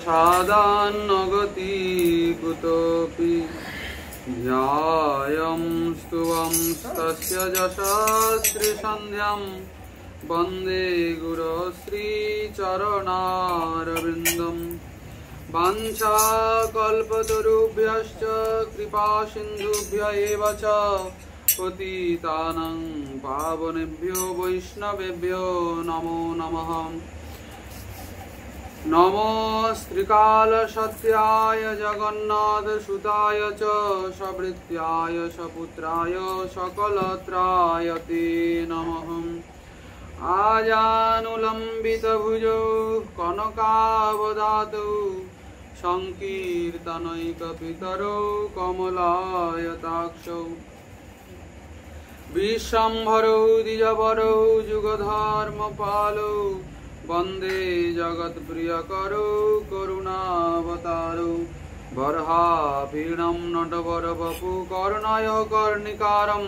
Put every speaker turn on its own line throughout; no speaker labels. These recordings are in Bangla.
छादान्नगति कुतोऽपि ध्यायं स्तुवंस्तस्य यशस्श्रीसन्ध्यां वन्दे गुरोश्रीचरणारविन्दम् वाञ्छाकल्पतरुभ्यश्च कृपासिन्धुभ्य एव च पतितानां पावनेभ्यो वैष्णवेभ्यो नमो नमः। नमो श्रीकालसत्याय जगन्नाथसुताय च सभृत्याय सपुत्राय सकलत्राय ते नमः। आजानुलम्बितभुजौ कनकावदातौ संकीर्तनैकपितरौ कमलायताक्षौ विश्वम्भरौ द्विजवरौ जुगधर्मपालौ वन्दे जगत्प्रियकरौ करुणावतारौ बर्हापीडं नटवरवपु कर्णय कर्णिकारं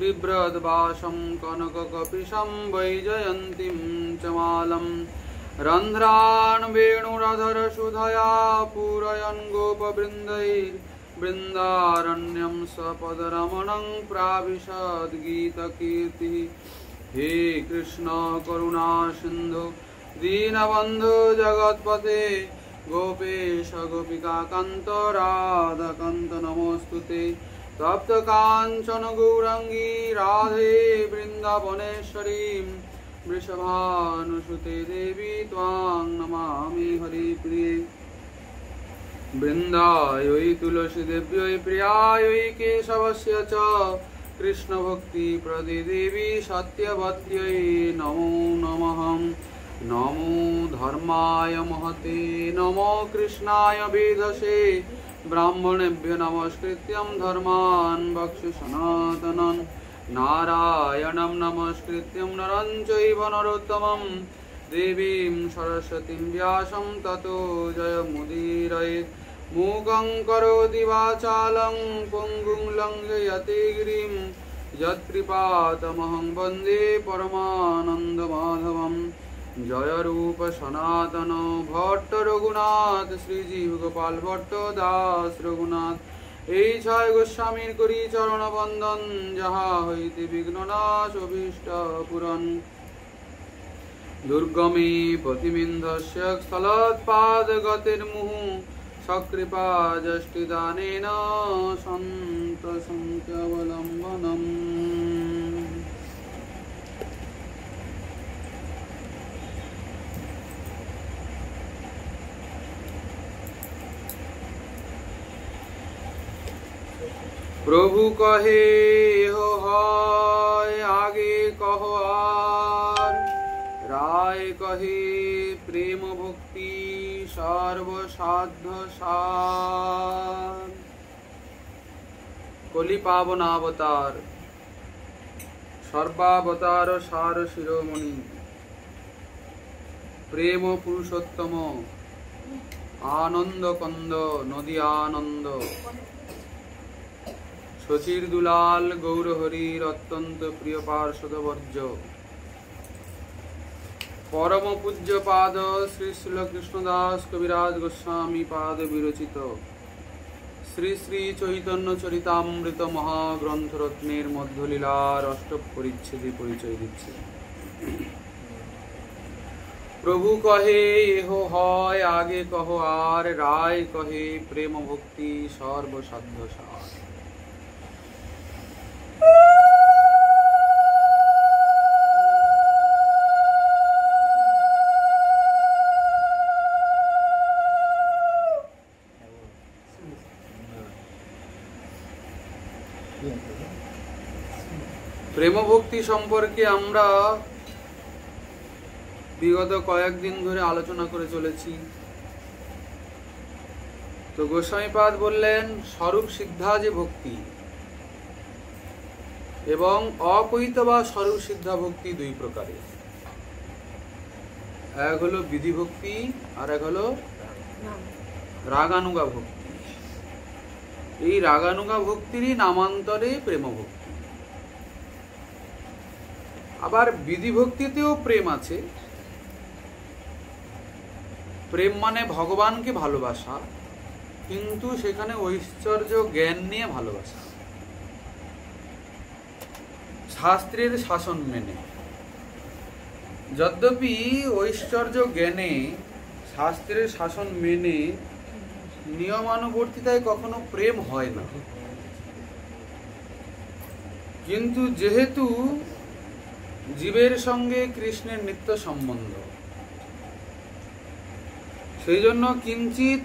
बिभ्रद्भासं कनककपिशं वैजयन्तीं च मालं रन्ध्रान् वेणुरधरसुधया पूरयन् गोपवृन्दैर्वृन्दारण्यं सपदरमणं प्राविशद्गीतकीर्तिः। हे कृष्ण करुणा सिन्धु दीनबन्धु जगत्पते गोपेश गोपिकान्त राधाकान्त नमोऽस्तुते। तप्त कांचन गौरांगी राधे वृंदावनेश्वरीं वृषभानुसुते देवी त्वां नमामि हरिप्रिये। वृन्दायै तुलसी देव्यै प्रियायै केशवस्य च कृष्ण भक्ति प्रदे देवी सत्यवत्यै नमो नमः। नमो धर्माय महते नमो कृष्णाय वेधसे ब्राह्मणेभ्यो नमस्कृत्यं धर्मान् वक्ष्य सनातनं नारायणं नमस्कृत्यं नरं चैव नरोत्तमं देवीं सरस्वतीं व्यासं ततो जयमुदीरयेत्। मूकं करोति वाचालं पुङ्गुं लङ्घयति गिरिं यत्कृपातमहं वन्दे परमानन्दमाधवम्। जय रूप सनातन भट्ट रघुनाथ श्रीजीव गोपाल भट्ट दास रघुनाथ এই ছয় গোস্বামীর করি চরণ বন্দন যাহা হইতে বিঘ্ননাশ অভীষ্ট পূরণ। দুর্গমে পতিমিন্ধস্য স্থলোৎপাদ গতির মুহু সকৃপা যষ্টিদানেন সন্ত সংখ্যাবলম্বনম। प्रभु कहे हो हाय आगे कहो आर राय कहे प्रेम भक्ति सर्वसाध्य सार। कलि पावन अवतार सर्वावतार सार शिरोमणि प्रेम पुरुषोत्तम आनंद कंद नदी आनंद शचीर दुलाल गौरहरिर अत्यंत प्रिय पार्षदवर्ज परम पूज्य पाद श्री श्रील कृष्णदास कविराज गोस्वामी पाद विरचित श्री श्री चैतन्य चरितामृत महाग्रंथ रत्नेर मध्यलीलार अष्टम परिच्छेदे परिचय दिच्छे। प्रभु कहे एहो हय आगे कहो आर राय कहे प्रेम भक्ति सर्वसाध्य सार। প্রেম ভক্তি সম্পর্কে আমরা বিগত কয়েকদিন ধরে আলোচনা করে চলেছি। তো গোস্বামীপাদ বললেন স্বরূপ সিদ্ধা যে ভক্তি এবং অকৈত বা স্বরূপ সিদ্ধা ভক্তি দুই প্রকারের। এক হলো বিধি ভক্তি আর এক হলো রাগানুগা ভক্তি। এই রাগানুগা ভক্তিরই নামান্তরে প্রেম ভক্তি। আবার বিধি ভক্তিতেও প্রেম আছে, প্রেম মানে ভগবানকে ভালোবাসা, কিন্তু সেখানে ঐশ্বর্য জ্ঞান নিয়ে ভালোবাসা, শাস্ত্রের শাসন মেনে। যদ্যপি ঐশ্বর্য জ্ঞানে, শাস্ত্রের শাসন মেনে নিয়মানুবর্তিতায় কখনো প্রেম হয় না, কিন্তু যেহেতু জীবের সঙ্গে কৃষ্ণের নিত্য সম্বন্ধ, সেই জন্য কিঞ্চিত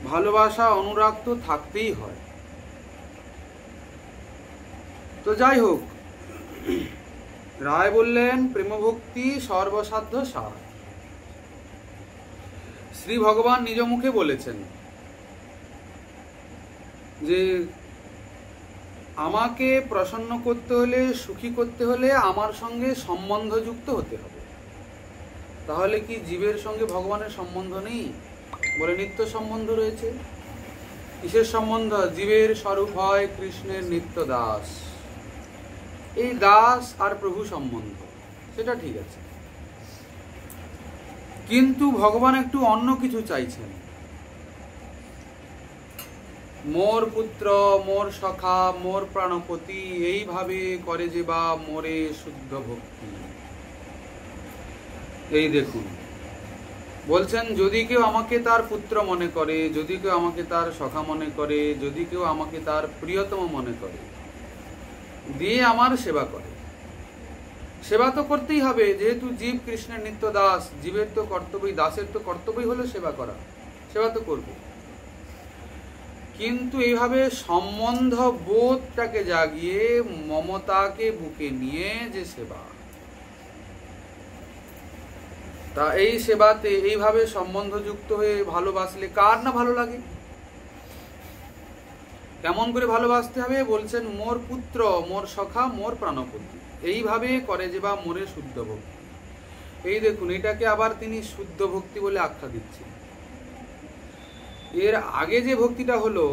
ভালোবাসা অনুরাগ তো থাকতেই হয়। তো যাই হোক, রায় বললেন প্রেমভক্তি সর্বসাধ্য সার। শ্রী ভগবান নিজ মুখে বলেছেন যে আমাকে প্রসন্ন করতে হলে, সুখী করতে হলে আমার সঙ্গে সম্বন্ধযুক্ত হতে হবে। তাহলে কি জীবের সঙ্গে ভগবানের সম্বন্ধ নেই? বলে নিত্য সম্বন্ধ রয়েছে। কিসের সম্বন্ধ? জীবের স্বরূপ হয় কৃষ্ণের নিত্য দাস, এই দাস আর প্রভু সম্বন্ধ, সেটা ঠিক আছে। কিন্তু ভগবান একটু অন্য কিছু চাইছেন। মোর পুত্র, মোর সখা, মোর প্রাণপতি, এইভাবে করে যে বা মোরে শুদ্ধ ভক্তি। এই দেখুন, বলছেন যদি কেউ আমাকে তার পুত্র মনে করে, যদি কেউ আমাকে তার সখা মনে করে, যদি কেউ আমাকে তার প্রিয়তম মনে করে, দিয়ে আমার সেবা করে। সেবা তো করতেই হবে, যেহেতু জীব কৃষ্ণের নিত্য দাস, জীবের তো কর্তব্যই, দাসের তো কর্তব্যই হলো সেবা করা, সেবা তো করবে। কিন্তু এইভাবে সম্বন্ধ বোধটাকে জাগিয়ে, মমতাকে বুকে নিয়ে যে সেবা, তা এই সেবাতে এইভাবে সম্বন্ধযুক্ত হয়ে ভালোবাসলে কার না ভালো লাগে? কেমন করে ভালোবাসতে হবে? বলছেন মোর পুত্র, মোর সখা, মোর প্রাণপতি, এইভাবে করে যে বা মোরে শুদ্ধ ভক্তি। এই দেখুন, এটাকে আবার তিনি শুদ্ধ ভক্তি বলে আখ্যা দিচ্ছেন। এর আগে যে ভক্তিটা হলো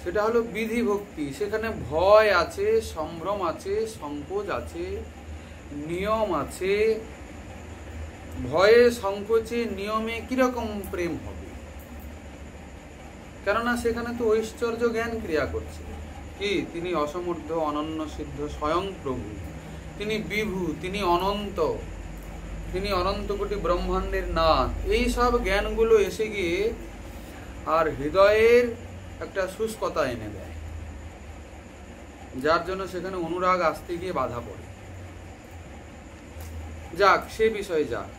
সেটা হলো বিধি ভক্তি। সেখানে ভয় আছে, সম্ভ্রম আছে, সংকোচ আছে, নিয়ম আছে। ভয়ে, সংকোচে, নিয়মে কিরকম প্রেম হবে? কেননা সেখানে তো ঐশ্বর্য জ্ঞান ক্রিয়া করছে। কি? তিনি অসমর্থ, অনন্য সিদ্ধ, স্বয়ং প্রভু, তিনি বিভু, তিনি অনন্ত, তিনি অনন্ত কোটি ব্রহ্মাণ্ডের নাথ। এই সব জ্ঞানগুলো এসে গিয়ে আর হৃদয়ের একটা শুষ্কতা এনে দেয়, যার জন্য সেখানে অনুরাগ আসতে গিয়ে বাধা পড়ে। যাক, সে বিষয়ে যাক।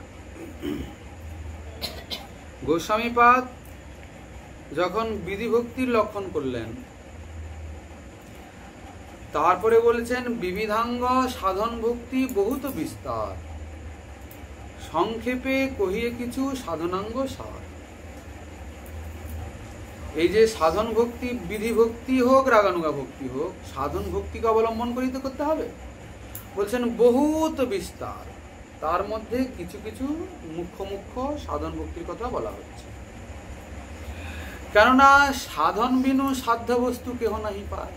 গোস্বামীপাদ যখন বিধিভক্তির লক্ষণ করলেন, তারপরে বলেছেন বিবিধাঙ্গ সাধন ভক্তি বহুত বিস্তার, সংক্ষেপে কহিয়ে কিছু সাধনাঙ্গ সার। এই যে সাধন ভক্তি, বিধি ভক্তি হোক, রাগানুগা ভক্তি হোক, সাধন ভক্তিকে অবলম্বন করিতে করতে হবে। বলছেন বহুত বিস্তার, তার মধ্যে কিছু কিছু মুখ্য মুখ্য সাধন ভক্তির কথা বলা হচ্ছে। কেননা সাধন বিনু সাধ্য বস্তু কেহ নাহি পায়।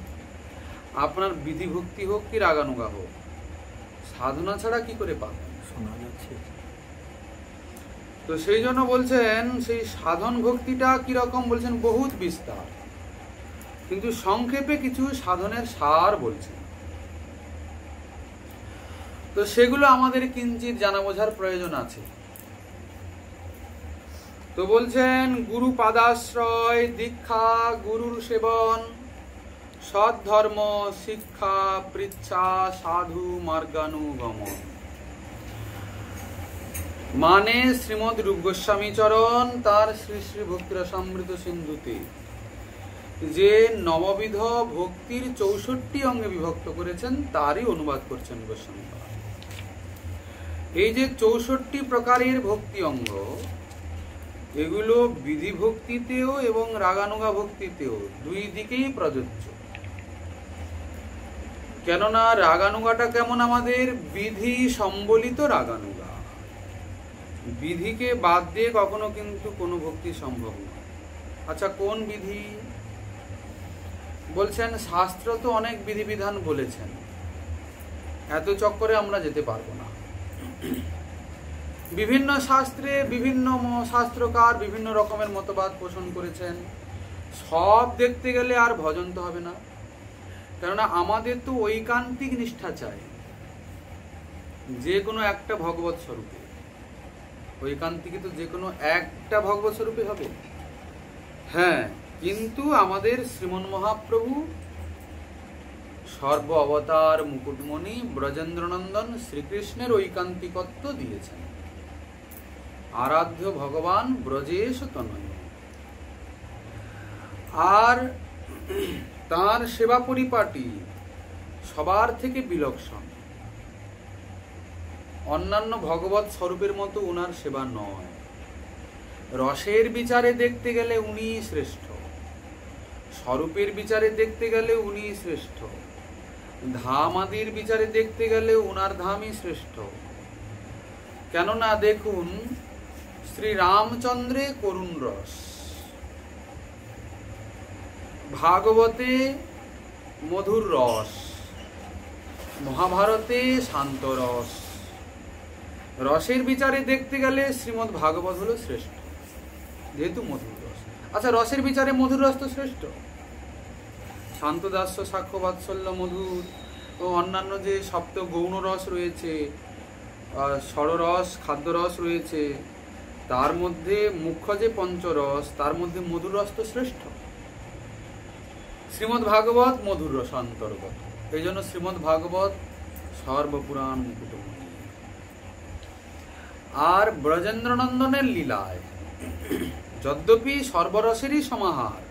আপনার বিধি ভক্তি হোক কি রাগানুগা হোক, সাধনা ছাড়া কি করে পাবেন? শোনা যাচ্ছে। তো সেই জন্য বলছেন সেই সাধন ভক্তিটা কিরকম, বলছেন বহুত বিস্তার, কিন্তু সংক্ষেপে কিছু সাধনের সার বলছেন। তো সেগুলো আমাদের কিঞ্চিত জানা বোঝার প্রয়োজন আছে। তো বলছেন গুরু পাদাশ্রয়, দীক্ষা, গুরুর সেবন, সৎ ধর্ম, শিক্ষা, পৃচ্ছা, সাধু মার্গানুগমন। মানে শ্রীমদ রূপ গোস্বামী চরণ তার শ্রী শ্রী ভক্তিরসামৃত সিন্ধুতে যে নববিধ ভক্তির 64 অঙ্গে বিভক্ত করেছেন, তারই অনুবাদ করছেন গোস্বামী। এই যে 64 প্রকারের ভক্তি অঙ্গ, এগুলো বিধি ভক্তিতেও এবং রাগানুগা ভক্তিতেও দুই দিকেই প্রযোজ্য। কেননা রাগানুগাটা কেমন? আমাদের বিধি সম্বলিত রাগানুগা, বিধিকে বাদ দিয়ে কখনো কিন্তু কোনো ভক্তি সম্ভব নয়। আচ্ছা, কোন বিধি? বলছেন শাস্ত্র তো অনেক বিধিবিধান বলেছেন, এত চক্করে আমরা যেতে পারবো না। বিভিন্ন শাস্ত্রে বিভিন্ন শাস্ত্রকার বিভিন্ন রকমের মতবাদ পোষণ করেছেন। সব দেখতে গেলে আর ভজন তো হবে না, কেননা আমাদের তো ঐকান্তিক নিষ্ঠা চাই যে কোনো একটা ভগবত স্বরূপে। ঐকান্তিকে তো যে কোনো একটা ভগবত স্বরূপে হবে। হ্যাঁ, কিন্তু আমাদের শ্রীমন মহাপ্রভু সর্ব অবতার মুকুটমণি ব্রজেন্দ্রনন্দন শ্রীকৃষ্ণের ঐকান্তিকত্ব দিয়েছেন। আরাধ্য ভগবান ব্রজেশ তনয়, আর তার সেবা পরিপাটি সবার থেকে বিলক্ষণ। অন্যান্য ভগবত স্বরূপের মতো উনার সেবা নয়। রসের বিচারে দেখতে গেলে উনি শ্রেষ্ঠ, স্বরূপের বিচারে দেখতে গেলে উনি শ্রেষ্ঠ, ধাম আদির বিচারে দেখতে গেলে উনার ধামই শ্রেষ্ঠ। কেননা দেখুন, শ্রী রামচন্দ্রে করুণ রস, ভাগবতে মধুর রস, মহাভারতে শান্ত রস। রসের বিচারে দেখতে গেলে শ্রীমদ্ ভাগবত হলো শ্রেষ্ঠ, যেহেতু মধুর রস। আচ্ছা, রসের বিচারে মধুর রস তো শ্রেষ্ঠ। শান্তদাস্য সাক্ষ্য বাৎসল্য মধুর ও অন্যান্য যে সপ্ত গৌণ রস রয়েছে, ষড়রস খাদ্যরস রয়েছে, তার মধ্যে মুখ্য যে পঞ্চরস, তার মধ্যে মধুর রস তো শ্রেষ্ঠ। শ্রীমদ্ ভাগবত মধুর রস অন্তর্গত, এই জন্য শ্রীমদ্ ভাগবত সর্বপুরাণ মুকুটমণি। আর ব্রজেন্দ্রনন্দনের লীলায় যদ্যপি সর্বরসেরই সমাহার,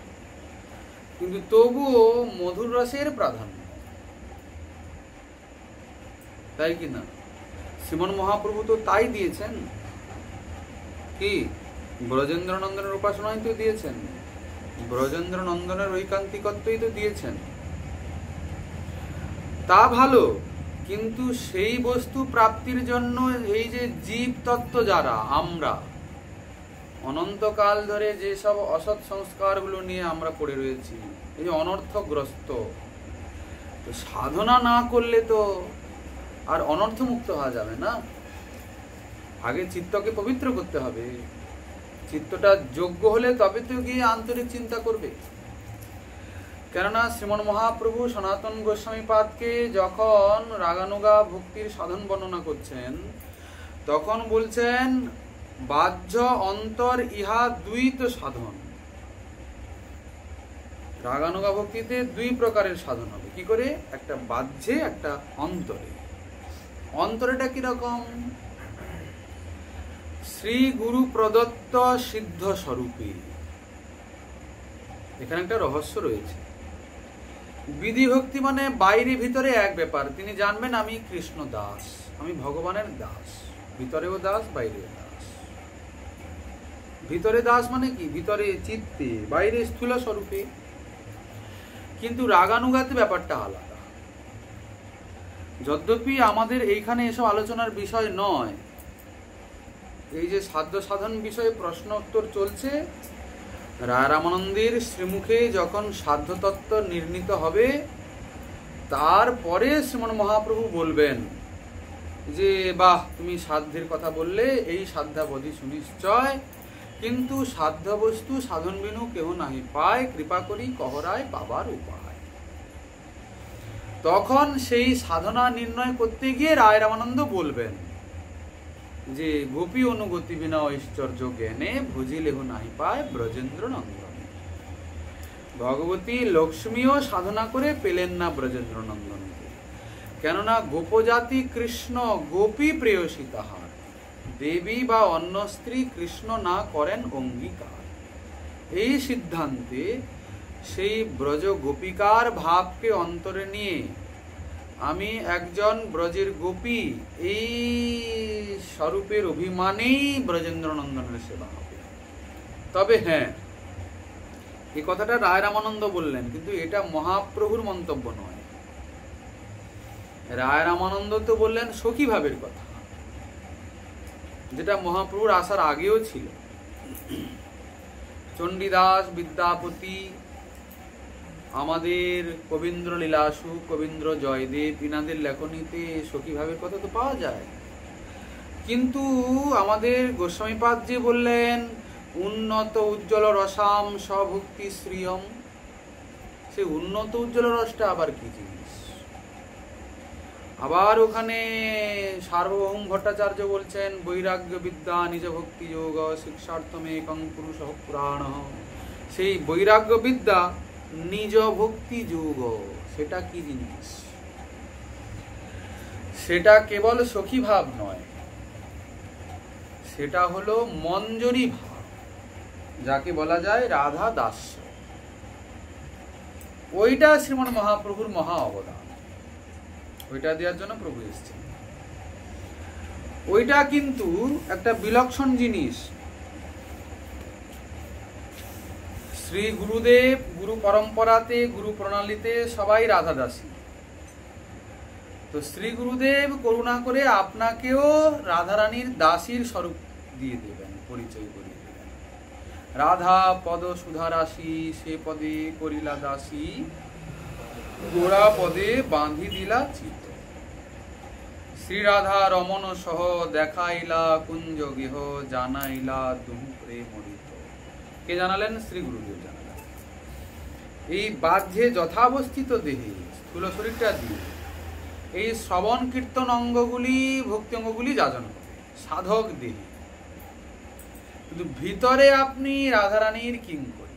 কিন্তু তবুও মধুর রসের প্রাধান্য, তাই কি না? শ্রীমন মহাপ্রভু তো তাই দিয়েছেন, কি ব্রজেন্দ্রনন্দনের উপাসনাই তো দিয়েছেন, ব্রজেন্দ্রনন্দনের ঐকান্তিকত্বই তো দিয়েছেন। তা ভালো, কিন্তু সেই বস্তু প্রাপ্তির জন্য এই যে জীব তত্ত্ব যারা আমরা অনন্তকাল ধরে যেসব অসৎ সংস্কারগুলো নিয়ে আমরা পড়ে রয়েছি, এই যে অনর্থগ্রস্ত, তো সাধনা না করলে তো আর অনর্থমুক্ত হওয়া যাবে না। আগে চিত্তকে পবিত্র করতে হবে, চিত্তটা যোগ্য হলে তবে তো গিয়ে আন্তরিক চিন্তা করবে। কেননা শ্রীমন মহাপ্রভু সনাতন গোস্বামী পাদকে যখন রাগানুগা ভক্তির সাধন বর্ণনা করছেন, তখন বলছেন বাহ্য অন্তর ইহা দ্বৈত সাধন। রাগানুগা ভক্তিতে দুই প্রকারের সাধন হবে। কি করে? একটা বাহ্যে, একটা অন্তরে। অন্তরেটা কিরকম? শ্রী গুরু প্রদত্ত সিদ্ধ স্বরূপী। এখানে একটা রহস্য রয়েছে। বিধি ভক্তি মানে বাইরে ভিতরে এক ব্যাপার। তিনি জানবেন আমি কৃষ্ণ দাস, আমি ভগবানের দাস, ভিতরেও দাস বাইরেও দাস। ভিতরে দাস মানে কি? ভিতরে চিত্তে, বাইরে স্থূল স্বরূপে। কিন্তু রাগানুগাতে ব্যাপারটা আলাদা। যদ্যপি আমাদের এইখানে এসব আলোচনার বিষয় নয়, এই যে সাধ্য সাধন বিষয়ে প্রশ্ন উত্তর চলছে, রায় রামানন্দের শ্রীমুখে যখন সাধ্য তত্ত্ব নির্ণীত হবে, তারপরে শ্রীমন মহাপ্রভু বলবেন যে বাহ, তুমি সাধ্যের কথা বললে, এই সাধ্যাবধি সুনিশ্চয়, কিন্তু সাধ্য বস্তু সাধন বিনু কেহ নাহি পায়, কৃপা করি কহরায় পাবার উপায়। তখন সেই সাধনা নির্ণয় করতে গিয়ে রায় রামানন্দ বলবেন যে গোপী অনুগতি বিনা ঐশ্বর্য জ্ঞানে ভজিলেহ নাহি পায় ব্রজেন্দ্র নন্দন। ভগবতী লক্ষ্মীও সাধনা করে পেলেন না ব্রজেন্দ্র নন্দনকে। কেননা গোপজাতি কৃষ্ণ গোপী প্রেয়সী তাহার, দেবী বা অন্য স্ত্রী কৃষ্ণ না করেন অঙ্গীকার। এই সিদ্ধান্তে সেই ব্রজ গোপিকার ভাবকে অন্তরে নিয়ে আমি একজন ব্রজের গোপী, এই স্বরূপের অভিমানেই ব্রজেন্দ্র নন্দনের সেবা হবে। তবে হ্যাঁ, এই কথাটা রায় রামানন্দ বললেন, কিন্তু এটা মহাপ্রভুর মন্তব্য নয়। রায় রামানন্দ তো বললেন সখী ভাবের কথা, যেটা মহাপ্রভুর আসার আগেও ছিল। চণ্ডীদাস, বিদ্যাপতি, আমাদের কবীন্দ্র লীলাসু, কবীন্দ্র জয়দেব, ইনাদের লেখনীতে সখী ভাবের কথা তো পাওয়া যায়। কিন্তু আমাদের গোস্বামীপাদ যে বললেন উন্নত উজ্জ্বল রসাম স্বভক্তি শ্রিয়ম, সেই উন্নত উজ্জ্বল রসটা আবার কি জিনিস? আবার ওখানে সার্বভৌম ভট্টাচার্য বলছেন বৈরাগ্য বিদ্যা নিজ ভক্তি যোগ শিক্ষার্থমে কং পুরুষ পুরাণ। সেই বৈরাগ্য বিদ্যা নিজ ভক্তি যোগ সেটা কি জিনিস? সেটা কেবল সখী ভাব নয়, সেটা হলো মঞ্জরি ভাব, যাকে বলা যায় রাধা দাস্য। ওইটা শ্রীমন মহাপ্রভুর মহা অবদান, ওইটা দেওয়ার জন্য প্রভু এসেছেন। ওইটা কিন্তু একটা বিলক্ষণ জিনিস। শ্রী গুরুদেব গুরু পরম্পরাতে, গুরু প্রণালীতে সবাই রাধা দাসী। তো শ্রী গুরুদেব করুণা করে আপনাকেও রাধারানীর দাসীর স্বরূপ দিয়ে দেবেন, পরিচয় করিয়ে দেবেন। রাধা পদ সুধা রাশি, সে পদে করিলা দাসী, গোড়া পদে বাঁধি দিলা চিত। শ্রী রাধা রমন সহ দেখাইলা কুঞ্জ গেহ, জানাইলা দুহু প্রেম মরিত। কে জানালেন? শ্রী গুরুদেব জানালেন। এই বাহ্যে যথাবস্থিত দেহে স্থূল শরীরটা দিয়ে এই শ্রবণ কীর্তন অঙ্গগুলি, ভক্তি অঙ্গগুলি যাজন করে সাধক দেহে। কিন্তু ভিতরে আপনি রাধারানীর কিঙ্করী।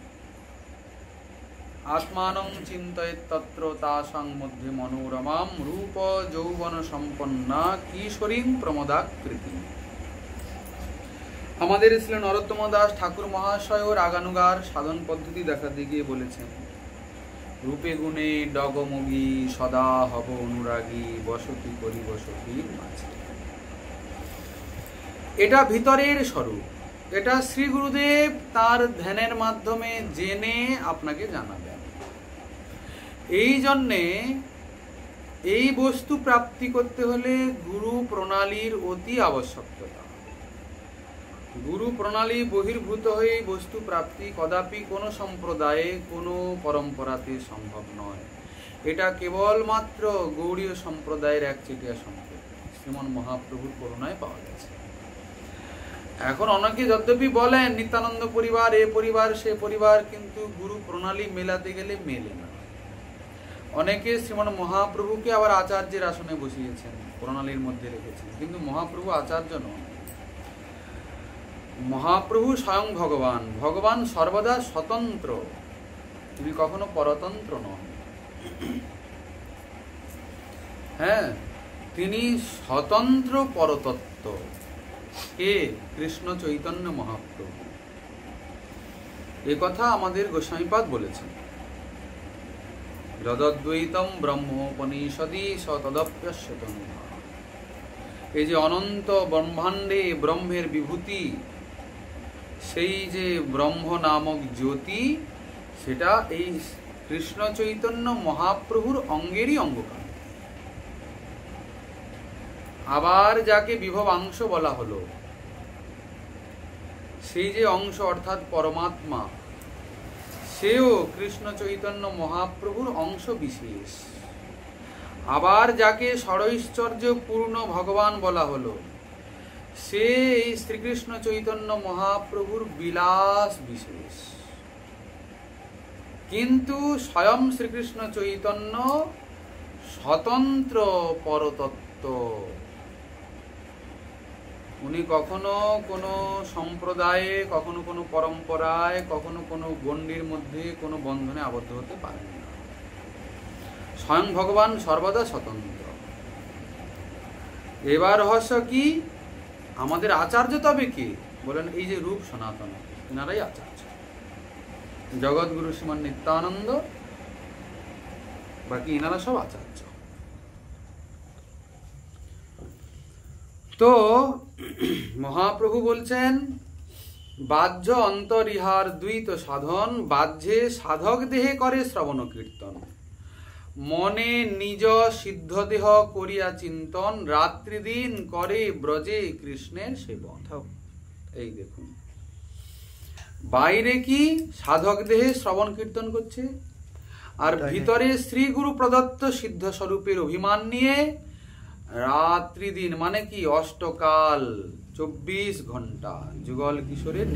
আত্মানং চিন্তয়েৎ তত্র তাসাং মধ্যে মনোরমাম রূপ যৌবন সম্পন্না কিশোরীং প্রমদাকৃতি। আমাদের শ্রী নরোত্তম দাস ঠাকুর মহাশয় ও রাগানুগার সাধন পদ্ধতি দেখাতে গিয়ে বলেছেন রূপে গুণে ডগমগী সদা হব অনুরাগী বসতি করি বসতির মাঝে। এটা ভিতরের স্বরূপ, এটা শ্রী গুরুদেব তার ধ্যানের মাধ্যমে জেনে আপনাকে জানাবেন। এই জন্যে এই বস্তু প্রাপ্তি করতে হলে গুরু প্রণালীর অতি আবশ্যকতা। গুরু প্রণালী বহির্ভূত হয়ে বস্তু প্রাপ্তি কদাপি কোনো সম্প্রদায়ে, কোনো পরম্পরাতে সম্ভব নয়। এটা কেবলমাত্র গৌড়ীয় সম্প্রদায়ের একচেটিয়া সম্পদ, শ্রীমন মহাপ্রভুর করুণায় পাওয়া গেছে। এখন অনেকে যদ্যপি বলেন নিত্যানন্দ পরিবার, এ পরিবার, সে পরিবার, কিন্তু গুরু প্রণালী মেলাতে গেলে মেলে না। অনেকে শ্রীমন মহাপ্রভুকে আবার আচার্যের আসনে বসিয়েছেন, প্রণালীর মধ্যে রেখেছেন, কিন্তু মহাপ্রভু আচার্য নন। মহাপ্রভু স্বয়ং ভগবান, ভগবান সর্বদা স্বতন্ত্র, তিনি কখনো পরতন্ত্র নন। হ্যাঁ, তিনি স্বতন্ত্র পরতত্ত্ব। কে? কৃষ্ণ চৈতন্য মহাপ্রভু। এ কথা আমাদের গোস্বামীপাদ বলেছেন। যদদ্বৈতম ব্রহ্মোপনিষদি সতদপ্যস্যতম। এই যে অনন্ত ব্রহ্মাণ্ডে ব্রহ্মের বিভূতি, সেই যে ব্রহ্ম নামক জ্যোতি, সেটা এই কৃষ্ণ চৈতন্য মহাপ্রভুর অঙ্গেরই অঙ্গকার। আবার যাকে বিভবাংশ বলা হলো, সেই যে অংশ অর্থাৎ পরমাত্মা, সেও কৃষ্ণ চৈতন্য মহাপ্রভুর অংশ বিশেষ। আবার যাকে ষড়ৈশ্বর্য পূর্ণ ভগবান বলা হলো, সে এই শ্রীকৃষ্ণ চৈতন্য মহাপ্রভুর বিলাস বিশেষ। কিন্তু স্বয়ং শ্রীকৃষ্ণ চৈতন্য স্বতন্ত্র পরতত্ত্ব। উনি কখনো কোনো সম্প্রদায়ে, কখনো কোনো পরম্পরায়, কখনো কোনো গণ্ডির মধ্যে, কোনো বন্ধনে আবদ্ধ হতে পারেন না। স্বয়ং ভগবান সর্বদা স্বতন্ত্র। এবার রহস্য কি? আমাদের আচার্য তবে কে? বলেন এই যে রূপ সনাতন, এনারাই আচার্য। জগৎগুরু শ্রীমান নিত্যানন্দ, বাকি এনারা সব আচার্য। তো মহাপ্রভু বলছেন বাহ্য অন্তরিহার দ্বৈত সাধন, বাহ্যে সাধক দেহে করে শ্রবণ কীর্তন, মনে নিজ সিদ্ধ দেহ করিয়া চিন্তন, রাত্রি দিন করে ব্রজে কৃষ্ণের সেবন। এই দেখুন, বাইরে কি সাধক দেহে শ্রবণ কীর্তন করছে, আর ভিতরে শ্রী গুরু প্রদত্ত সিদ্ধ স্বরূপের অভিমান নিয়ে রাত্রি দিন মানে কি অষ্টকাল 24 ঘন্টা যুগল কিশোরের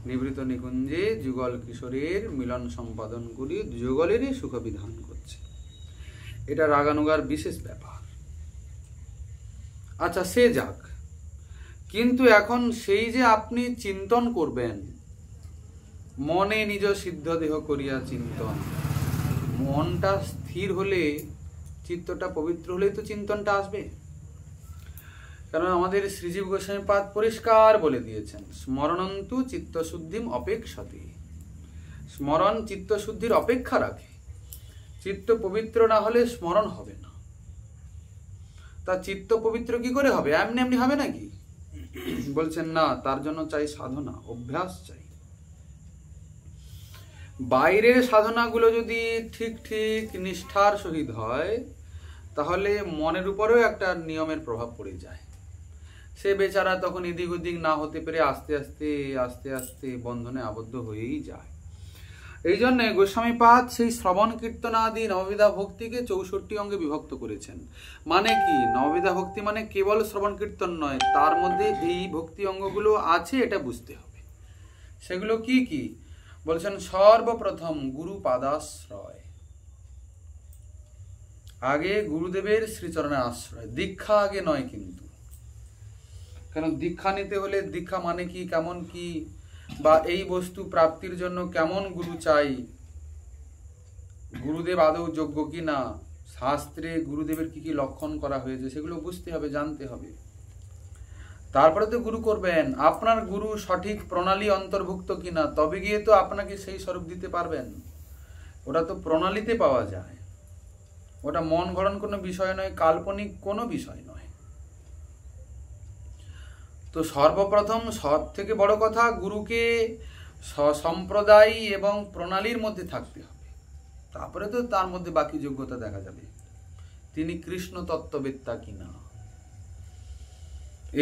নিবৃত নিকুঞ্জে যুগল কিশোরের মিলন সম্পাদন করি যুগলেরই সুখ বিধান করছে। এটা রাগানুগার বিশেষ ব্যাপার। আচ্ছা সে যাক, কিন্তু এখন সেই যে আপনি চিন্তন করবেন, মনে নিজ সিদ্ধ দেহ করিয়া চিন্তন, মনটা স্থির হলে, চিত্তটা পবিত্র হলেই তো চিন্তনটা আসবে। কারণ আমাদের শ্রীজীব গোস্বামী পাদ পরিষ্কার বলে দিয়েছেন, স্মরণন্তু চিত্তশুদ্ধিম অপেক্ষতে। স্মরণ চিত্তশুদ্ধির অপেক্ষা রাখে। চিত্ত পবিত্র না হলে স্মরণ হবে না। তা চিত্ত পবিত্র কি করে হবে? এমনি এমনি হবে নাকি? বলছেন না, তার জন্য চাই সাধনা, অভ্যাস চাই। বাইরের সাধনাগুলো যদি ঠিক ঠিক নিষ্ঠার সহিত হয়, তাহলে মনের উপরেও একটা নিয়মের প্রভাব পড়ে যায়। সে বেচারা তখন এদিক ওদিক না হতে পেরে আস্তে আস্তে আস্তে আস্তে বন্ধনে আবদ্ধ হয়েই যায়। এই জন্য গোস্বামী পাদ সেই শ্রবণ কীর্তন আদি নববিধা ভক্তিকে 64 অঙ্গে বিভক্ত করেছেন। মানে কি, নববিধা ভক্তি মানে কেবল শ্রবণ কীর্তন নয়, তার মধ্যে এই ভক্তি অঙ্গগুলো আছে, এটা বুঝতে হবে। সেগুলো কি কি বলছেন? সর্বপ্রথম গুরু পাদাশ্রয়, আগে গুরুদেবের শ্রীচরণের আশ্রয়। দীক্ষা আগে নয় কিন্তু, কারণ দীক্ষা নিতে হলে দীক্ষা মানে কি, কেমন কি, বা এই বস্তু প্রাপ্তির জন্য কেমন গুরু চাই, গুরুদেব আদৌ যোগ্য কি না, শাস্ত্রে গুরুদেবের কি কি লক্ষণ করা হয়েছে সেগুলো বুঝতে হবে, জানতে হবে। তারপরে তো গুরু করবেন। আপনার গুরু সঠিক প্রণালী অন্তর্ভুক্ত কিনা, তবে গিয়ে তো আপনাকে সেই স্বরূপ দিতে পারবেন। ওটা তো প্রণালীতে পাওয়া যায়, ওটা মন গড়ন কোনো বিষয় নয়, কাল্পনিক কোনো বিষয় নয়। তো সর্বপ্রথম সব থেকে বড় কথা, গুরুকে সম্প্রদায় এবং প্রণালীর মধ্যে থাকতে হবে। তারপরে তো তার মধ্যে বাকি যোগ্যতা দেখা যাবে, তিনি কৃষ্ণ তত্ত্ববেত্তা কিনা।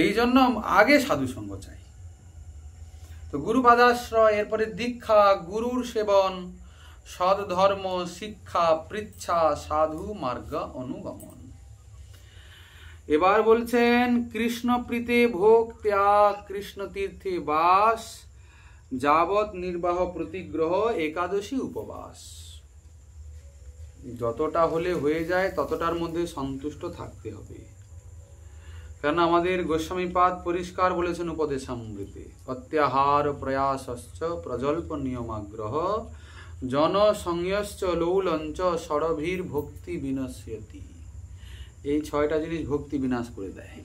এই জন্য আগে সাধু সঙ্গ চাই। তো গুরু পাদাশ্রয়, এরপরে দীক্ষা, গুরুর সেবন, সদ্ধর্ম, শিক্ষা, পৃচ্ছা, সাধু মার্গ অনুগমন। এবার বলছেন কৃষ্ণ প্রীতে ভোগ ত্যাগ, কৃষ্ণ তীর্থে বাস, যাবৎ নির্বাহ প্রতিগ্রহ, একাদশী উপবাস। যতটা হলে হয়ে যায় ততটার মধ্যে সন্তুষ্ট থাকতে হবে। কারণ আমাদের গোস্বামী পাদ পরিষ্কার বলেছেন উপদেশামৃতে, অত্যাহার প্রয়াসশ্চ প্রজল্প নিয়মাগ্রহ জন সংযশ্চ লৌলঞ্চ ষড়ভীর ভক্তি বিনশ্যতি। এই 6টা জিনিস ভক্তি বিনাশ করে দেয়।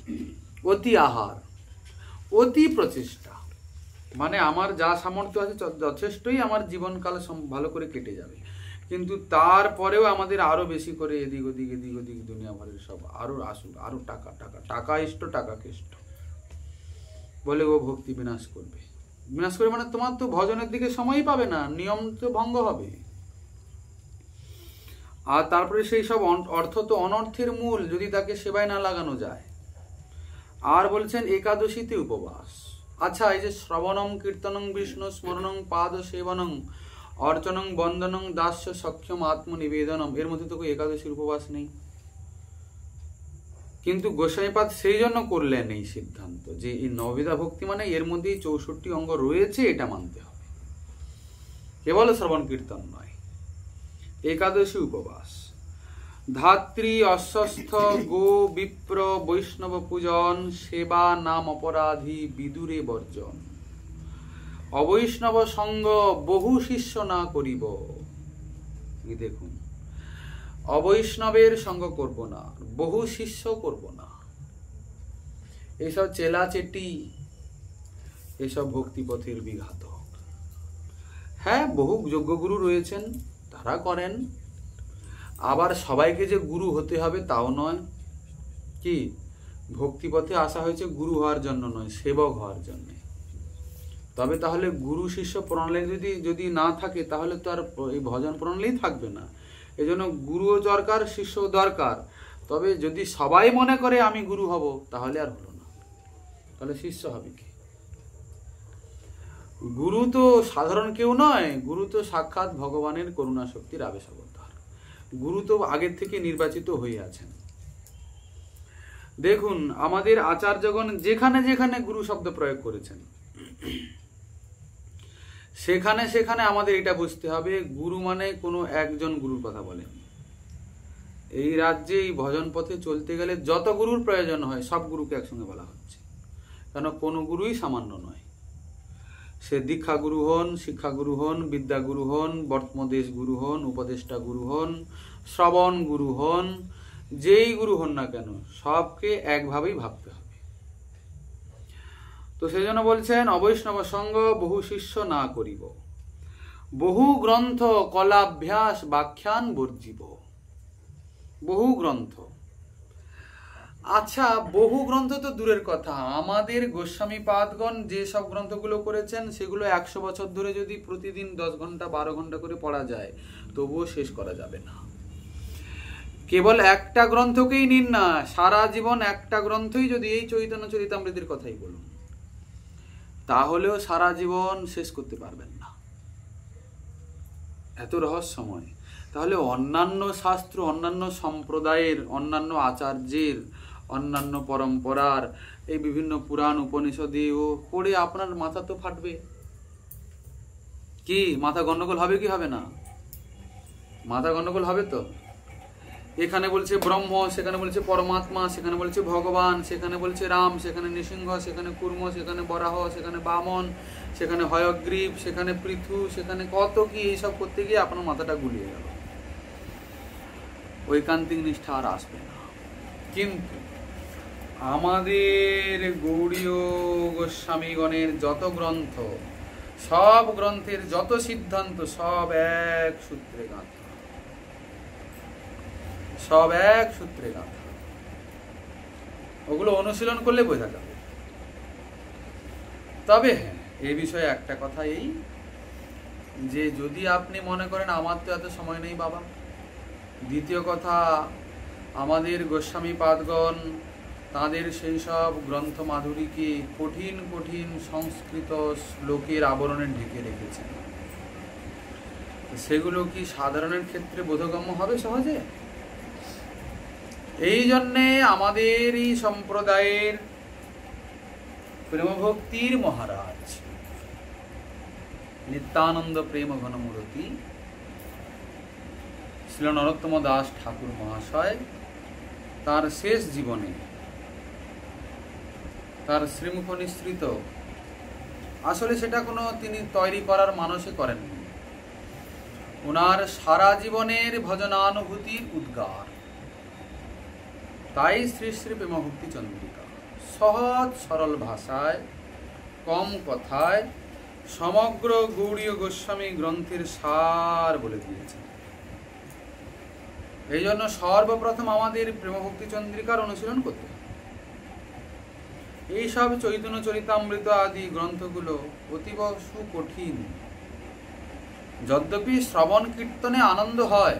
অতি আহার, অতি প্রচেষ্টা, মানে আমার যা সামর্থ্য আছে যথেষ্টই আমার জীবনকাল ভালো করে কেটে যাবে, কিন্তু তারপরেও আমাদের আরো বেশি করে এদিক ওদিক দুনিয়া ভরের সব আরো আসুক, আরো টাকা টাকা টাকা ইষ্ট, টাকা কেষ্ট বলে ও ভক্তি বিনাশ করবে। বিনাশ করে মানে তোমার তো ভজনের দিকে সময়ই পাবে না, নিয়ম তো ভঙ্গ হবে। আর তারপরে সেই সব অর্থ তো অনর্থের মূল, যদি তাকে সেবায় না লাগানো যায়। আর বলছেন একাদশীতে উপবাস। আচ্ছা, এই যে শ্রবণং কীর্তনং বিষ্ণু স্মরণং পাদ সেবনং অর্চনং বন্দনং দাস্য সক্ষম আত্মনিবেদনম, এর মধ্যে তো কোনো একাদশীর উপবাস নেই। কিন্তু গোস্বামীপাদ সেই জন্য করলেন এই সিদ্ধান্ত যে এই নববিধা ভক্তি মানে এর মধ্যেই 64 অঙ্গ রয়েছে, এটা মানতে হবে, কেবল শ্রবণ কীর্তন নয়। একাদশী উপবাস, ধাত্রী অস্বস্থ গো বিপ্র বৈষ্ণব পূজন, সেবা নাম অপরাধী বিদুরে বর্জন, অবৈষ্ণব সঙ্গ বহু শিষ্য না করিব। দেখুন, অবৈষ্ণবের সঙ্গ করব না, বহু শিষ্য করব না, এইসব চেলা চেটি, এইসব ভক্তিপথের বিঘাতক। হ্যাঁ, বহু যোগ্য গুরু রয়েছেন, তারা করেন। আবার সবাইকে যে গুরু হতে হবে তাও নয়। কি, ভক্তিপথে আসা হয়েছে গুরু হওয়ার জন্য নয়, সেবক হওয়ার জন্য। তবে তাহলে গুরু শিষ্য প্রণালী যদি না থাকে তাহলে তো আর এই ভজন প্রণালী থাকবে না। এজন্য গুরুও দরকার, শিষ্যও দরকার। তবে যদি সবাই মনে করে আমি গুরু হব, তাহলে আর হলো না, তাহলে শিষ্য হবে কি? গুরু তো সাধারণ কেউ নয়, গুরু তো সাক্ষাৎ ভগবানের করুণা শক্তির আবেশ অবতার। গুরু তো আগের থেকে নির্বাচিত হয়ে আছেন। দেখুন আমাদের আচার্যগণ যেখানে যেখানে গুরু শব্দ প্রয়োগ করেছেন সেখানে সেখানে আমাদের এটা বুঝতে হবে গুরু মানে কোনো একজন গুরুর কথা বলেন। এই রাজ্যে এই ভজন পথে চলতে গেলে যত গুরুর প্রয়োজন হয় সব গুরুকে একসঙ্গে বলা হচ্ছে, কেন কোনো গুরুই সামান্য নয়। সে দীক্ষা গুরু হন, শিক্ষা গুরু হন, বিদ্যা গুরু হন, বর্তমদেশ গুরু হন, উপদেষ্টা গুরু হন, শ্রবণ গুরু হন, যেই গুরু হন না কেন সবকে একভাবেই ভাবতে হবে। তো সেই জন্য বলছেন অবৈষ্ণব সঙ্গ বহু শিষ্য না করিব, বহু গ্রন্থ কলাভ্যাস ব্যাখ্যান বর্জিব। বহু গ্রন্থ, আচ্ছা বহু গ্রন্থ তো দূরের কথা, আমাদের গোস্বামী পাদগণ যে সব গ্রন্থগুলো করেছেন সেগুলো 100 বছর ধরে যদি প্রতিদিন 10 ঘন্টা 12 ঘন্টা করে পড়া যায় তবুও শেষ করা যাবে না। কেবল একটা গ্রন্থকেই নিন না, সারা জীবন একটা গ্রন্থই যদি এই চৈতন্য চরিতামৃতের কথাই বলুন তাহলেও সারা জীবন শেষ করতে পারবেন না, এত রহস্যময়। তাহলে অন্যান্য শাস্ত্র, অন্যান্য সম্প্রদায়ের, অন্যান্য আচার্যের, অন্যান্য পরম্পরার এই বিভিন্ন পুরাণ উপনিষদেও পড়ে আপনার মাথা তো ফাটবে। কি মাথা গন্ডগোল হবে কি হবে না? মাথা গন্ডগোল হবে তো। এখানে বলছে ব্রহ্ম, সেখানে বলছে পরমাত্মা, সেখানে বলছে ভগবান, সেখানে বলছে রাম, সেখানে নৃসিংহ, সেখানে কুর্ম, সেখানে বরাহ, সেখানে বামন, সেখানে হয়গ্রীব, সেখানে পৃথু, সেখানে কত কি, এইসব করতে গিয়ে আপনার মাথাটা গুলিয়ে গেল, ঐকান্তিক নিষ্ঠা আর আসবে না। কিন্তু আমাদের গৌড়ীয় গোস্বামীগণের যত গ্রন্থ, সব গ্রন্থের যত সিদ্ধান্ত সব এক সূত্রে গাঁথা, সব এক সূত্রে গাঁথা। ওগুলো অনুশীলন করলে বোঝা যাবে। তবে হ্যাঁ, এই বিষয়ে একটা কথা এই যে যদি আপনি মনে করেন আমার তো এত সময় নেই বাবা, দ্বিতীয় কথা আমাদের গোস্বামী পাদগণ তাদের সেই সব গ্রন্থ মাধুরীকে কঠিন কঠিন সংস্কৃত শ্লোকের আবরণে ঢেকে রেখেছেন, সেগুলো কি সাধারণের ক্ষেত্রে বোধগম্য হবে সহজে? এই জন্যে আমাদের এই সম্প্রদায়ের প্রেমভক্তির মহারাজ নিত্যানন্দ প্রেম ঘনমূর্তি শ্রী নরোত্তম দাস ঠাকুর মহাশয় তার শেষ জীবনে তার শ্রীমুখ নিঃসৃত, আসলে সেটা কোনো তিনি তৈরি করার মানসে করেননি, ওনার সারা জীবনের ভজনানুভূতির উদ্গার। তাই শ্রী শ্রী প্রেমভক্তি চন্দ্রিকা সহজ সরল ভাষায়, কম কথায় সমগ্র গৌড়ীয় গোস্বামী গ্রন্থের সার বলে দিয়েছেন। এই জন্য সর্বপ্রথম আমাদের প্রেমভক্তি চন্দ্রিকার অনুশীলন করতে হবে। এইসব চৈতন্য চরিতামৃত আদি গ্রন্থগুলো অতীব সুকঠিন। যদ্যপি শ্রবণ কীর্তনে আনন্দ হয়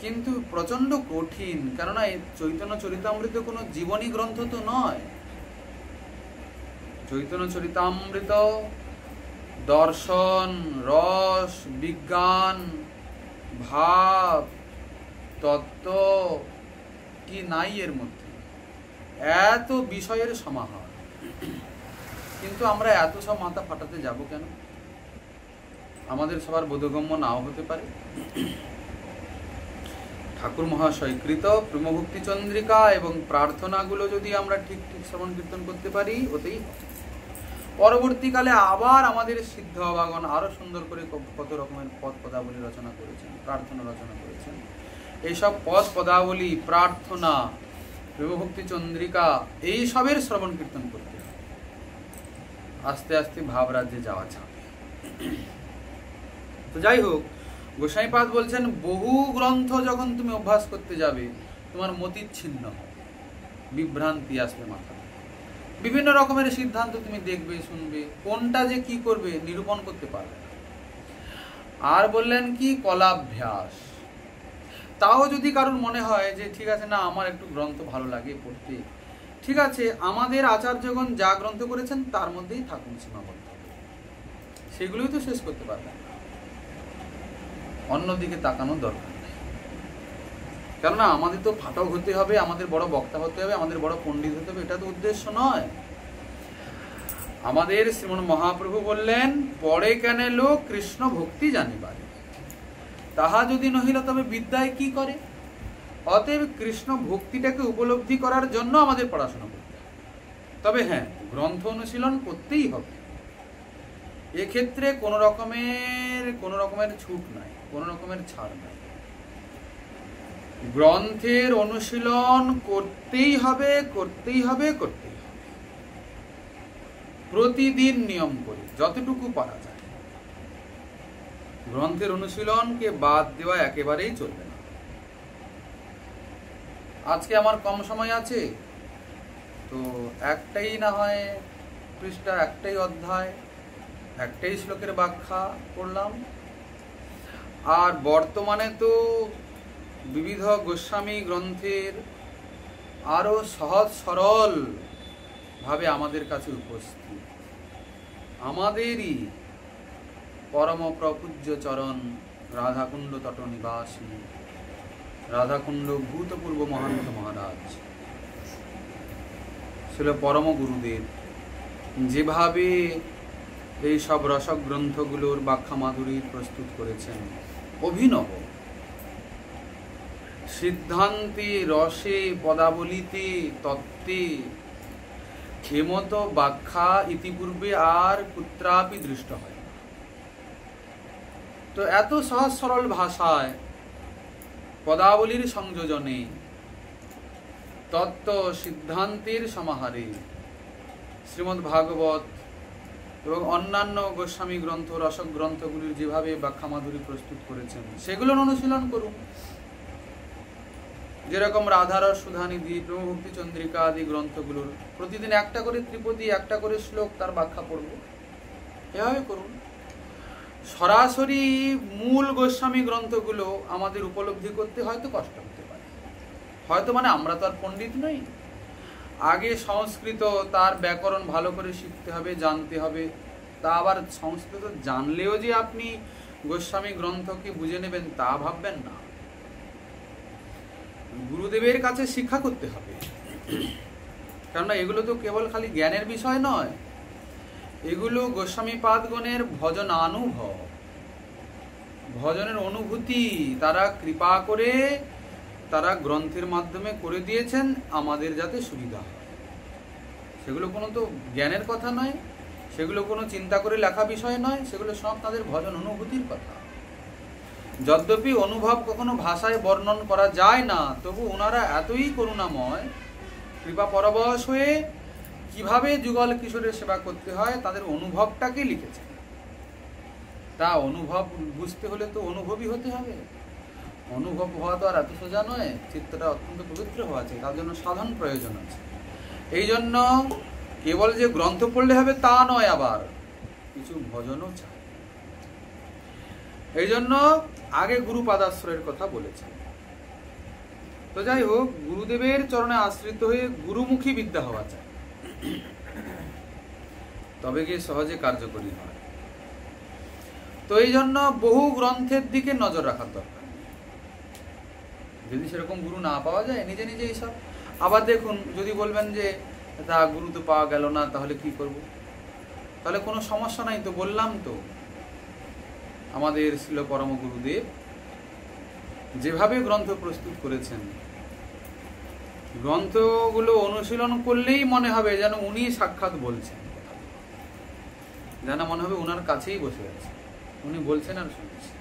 কিন্তু প্রচন্ড কঠিন, কেননা এই চৈতন্য চরিতামৃত কোনো জীবনী গ্রন্থ তো নয়। চৈতন্য চরিতামৃত দর্শন, রস, বিজ্ঞান, ভাব, তত্ত্ব কি নাই এর মধ্যে, এত বিষয়ের সমাহার। কিন্তু আমরা এত সব মাথা ফাটাতে যাব কেন? আমাদের সবার বোধগম্য নাও হতে পারে। ঠাকুর মহাশয় কৃত প্রেমভক্তি চন্দ্রিকা এবং প্রার্থনাগুলো যদি আমরা ঠিক ঠিক শ্রবণ কীর্তন করতে পারি ওতেই পরবর্তীকালে আবার আমাদের সিদ্ধ বাগন আরো সুন্দর করে কত রকমের পদ পদাবলী রচনা করেছেন, প্রার্থনা রচনা করেছেন। এইসব পদ পদাবলী, প্রার্থনা, প্রেমভক্তি চন্দ্রিকা এইসবের শ্রবণ কীর্তন করতে হবে, আস্তে আস্তে ভাব রাজ্যে যাওয়া যাবে। তো যাই হোক, গোসাইপাদ বলছেন বহু গ্রন্থ যখন তুমি অভ্যাস করতে যাবে তোমার মতিচ্ছিন্ন বিভ্রান্তি আসবে মাথা, বিভিন্ন রকমের সিদ্ধান্ত তুমি দেখবে, শুনবে, কোনটা যে কি করবে নিরূপণ করতে পারবে না। আর বললেন কি কলাভ্যাস, তাও যদি কারোর মনে হয় যে ঠিক আছে না আমার একটু গ্রন্থ ভালো লাগে পড়তে, ঠিক আছে, আমাদের আচার্যগণ যা গ্রন্থ করেছেন তার মধ্যেই থাকুন সীমাবদ্ধ, সেগুলোই তো শেষ করতে পারবেন না, অন্যদিকে তাকানোর দরকার নেই। কেননা আমাদের তো পাঠক হতে হবে, আমাদের বড় বক্তা হতে হবে, আমাদের বড় পণ্ডিত হতে হবে, এটা তো উদ্দেশ্য নয়। আমাদের শ্রীমন মহাপ্রভু বললেন, পরে কেন লোক কৃষ্ণ ভক্তি জানিবার, তাহা যদি নহিল তবে বিদ্যায় কি করে। অতএব কৃষ্ণ ভক্তিটাকে উপলব্ধি করার জন্য আমাদের পড়াশোনা করতে হবে। তবে হ্যাঁ, গ্রন্থ অনুশীলন করতেই হবে। এক্ষেত্রে কোনো রকমের ছুট নাই, কোনো রকমের ছাড় নাই। গ্রন্থের অনুশীলন করতেই হবে, করতেই হবে, করতেই হবে, প্রতিদিন নিয়ম করে যতটুকু পারা যায়। গ্রন্থের অনুশীলনকে বাদ দেওয়া একেবারেই চলবে না। আজকে আমার কম সময় আছে, তো একটাই না হয় পৃষ্ঠা, একটাই অধ্যায়, একটাই শ্লোকের ব্যাখ্যা করলাম। আর বর্তমানে তো বিবিধ গোস্বামী গ্রন্থের আরো সহজ সরল ভাবে আমাদের কাছে উপস্থিত। আমাদেরই পরম প্রপূজ্য চরণ রাধাকুণ্ড তট নিবাসী রাধাকুণ্ড ভূতপূর্ব মহান্ত মহারাজ ছিল পরম গুরুদেব যেভাবে এই সব রসক গ্রন্থগুলোর ব্যাখ্যা মাধুরী প্রস্তুত করেছেন, অভিনব সিদ্ধান্তে, রসে, পদাবলিতে, তত্ত্বে ক্ষেমত ব্যাখ্যা ইতিপূর্বে আর কুত্রাপি দৃষ্ট হয়। তো এত সহজ সরল ভাষায় পদাবলীর সংযোজনে, তত্ত্ব সিদ্ধান্তের সমাহারে শ্রীমদ্ ভাগবত এবং অন্যান্য গোস্বামী গ্রন্থ, রসক গ্রন্থগুলির যেভাবে ব্যাখ্যা মাধুরী প্রস্তুত করেছেন, সেগুলোর অনুশীলন করুন। যেরকম রাধারস সুধানিধি, প্রেমভক্তি চন্দ্রিকা আদি গ্রন্থগুলোর প্রতিদিন একটা করে ত্রিপদী, একটা করে শ্লোক তার ব্যাখ্যা পড়ব, এভাবে করুন। সরাসরি মূল গোস্বামী গ্রন্থগুলো আমাদের উপলব্ধি করতে হয়তো কষ্ট হতে পারে, হয়তো মানে আমরা তো আর পণ্ডিত নই। আগে সংস্কৃত, তার ব্যাকরণ ভালো করে শিখতে হবে, জানতে হবে। তা আবার সংস্কৃত জানলেও যে আপনি গোস্বামী গ্রন্থকে বুঝে নেবেন তা ভাববেন না। গুরুদেবের কাছে শিক্ষা করতে হবে, কেননা এগুলো তো কেবল খালি জ্ঞানের বিষয় নয়, এগুলো গোস্বামী পাদগণের ভজনানুভব, ভজনের অনুভূতি। তারা কৃপা করে তারা গ্রন্থের মাধ্যমে করে দিয়েছেন আমাদের যাতে সুবিধা হয়। সেগুলো কোনো তো জ্ঞানের কথা নয়, সেগুলো কোনো চিন্তা করে লেখা বিষয় নয়, সেগুলো সব তাদের ভজন অনুভূতির কথা। যদ্যপি অনুভব কখনো ভাষায় বর্ণন করা যায় না, তবু ওনারা এতই করুণাময়, কৃপা পরবশ হয়ে কিভাবে যুগল কিশোরের সেবা করতে হয় তাদের অনুভবটাকে লিখেছেন। তা অনুভব বুঝতে হলে তো অনুভবী হতে হবে। অনুভব হওয়া তো আর এত সোজা নয়, চিত্তটা অত্যন্ত পবিত্র হওয়া চাই, তার জন্য সাধন প্রয়োজন আছে। এই জন্য কেবল যে গ্রন্থ পড়লে হবে তা নয়, আবার কিছু ভজনও চাই। এই জন্য আগে গুরুপাদাশ্রয়ের কথা বলেছেন। তো যাই হোক, গুরুদেবের চরণে আশ্রিত হয়ে গুরুমুখী বিদ্যা হওয়া চাই, তবে গিয়ে সহজে কার্যকরী হয়। তো এই জন্য বহু গ্রন্থের দিকে নজর রাখার দরকার। যদি সেরকম গুরু না পাওয়া যায়, নিজে নিজে এইসব। আবার দেখুন, যদি বলবেন যে তা গুরু তো পাওয়া গেল না, তাহলে কি করব? তাহলে কোনো সমস্যা নাই, তো বললাম তো আমাদের ছিল পরম গুরুদেব যেভাবে গ্রন্থ প্রস্তুত করেছেন, গ্রন্থগুলো অনুশীলন করলেই মনে হবে যেন উনি সাক্ষাৎ বলছেন, যেন মনে হবে উনার কাছেই বসে আছে, উনি বলছেন আর শুনছেন।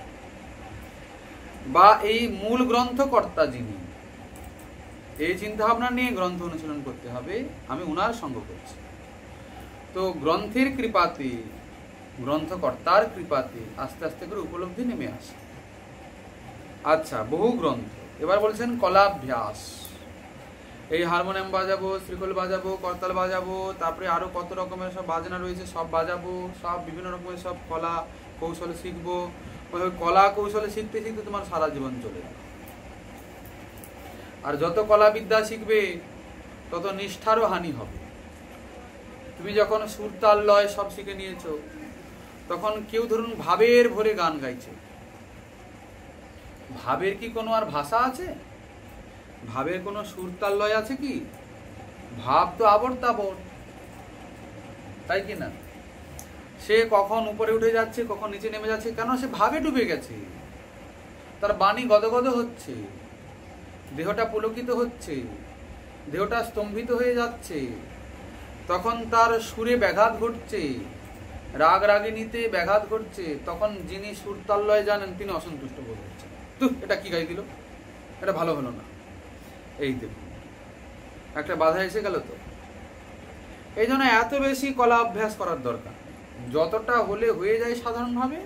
বা এই মূল গ্রন্থকর্তা যিনি, এই চিন্তা ভাবনা নিয়ে গ্রন্থ অনুশীলন করতে হবে, আমি উনার সঙ্গ করছি। তো গ্রন্থের কৃপাতে, গ্রন্থকর্তার কৃপাতে আস্তে আস্তে করে উপলব্ধি নেমে আসে। আচ্ছা, বহু গ্রন্থ। এবার বলছেন কলাভ্যাস। এই হারমোনিয়াম বাজাবো, শ্রীখোল বাজাবো, করতাল বাজাবো, তারপরে আরো কত রকমের সব বাজনা রয়েছে, সব বাজাবো, সব বিভিন্ন রকমের সব কলা কৌশল শিখবো। কলা কৌশলে শিখতে শিখতে তোমার সারা জীবন চলে যাবে। আর যত কলা বিদ্যা শিখবে তত নিষ্ঠারও হানি হবে। তুমি যখন সুর তাল লয় সব শিখে নিয়েছো, তখন কেউ ধরুন ভাবের ভরে গান গাইছে, ভাবের কি কোনো আর ভাষা আছে? ভাবের কোনো সুর তাল লয় আছে কি? ভাব তো আবর তাবর, তাই কি না? সে কখন উপরে উঠে যাচ্ছে, কখন নিচে নেমে যাচ্ছে, কেন? সে ভাবে ডুবে গেছে। তার বাণী গদগদ হচ্ছে, দেহটা পুলকিত হচ্ছে, দেহটা স্তম্ভিত হয়ে যাচ্ছে, তখন তার সুরে ব্যাঘাত ঘটছে, রাগ রাগিনীতে ব্যাঘাত ঘটছে, তখন যিনি সুর তাল লয় জানেন তিনি অসন্তুষ্ট বোধ হচ্ছেন, তো এটা কি গাই দিল, এটা ভালো হলো না। এই দেখুন একটা বাধা এসে গেল। তো এই জন্য এত বেশি কলা অভ্যাস করার দরকার, যতটা হলে হয়ে যায় সাধারণভাবে,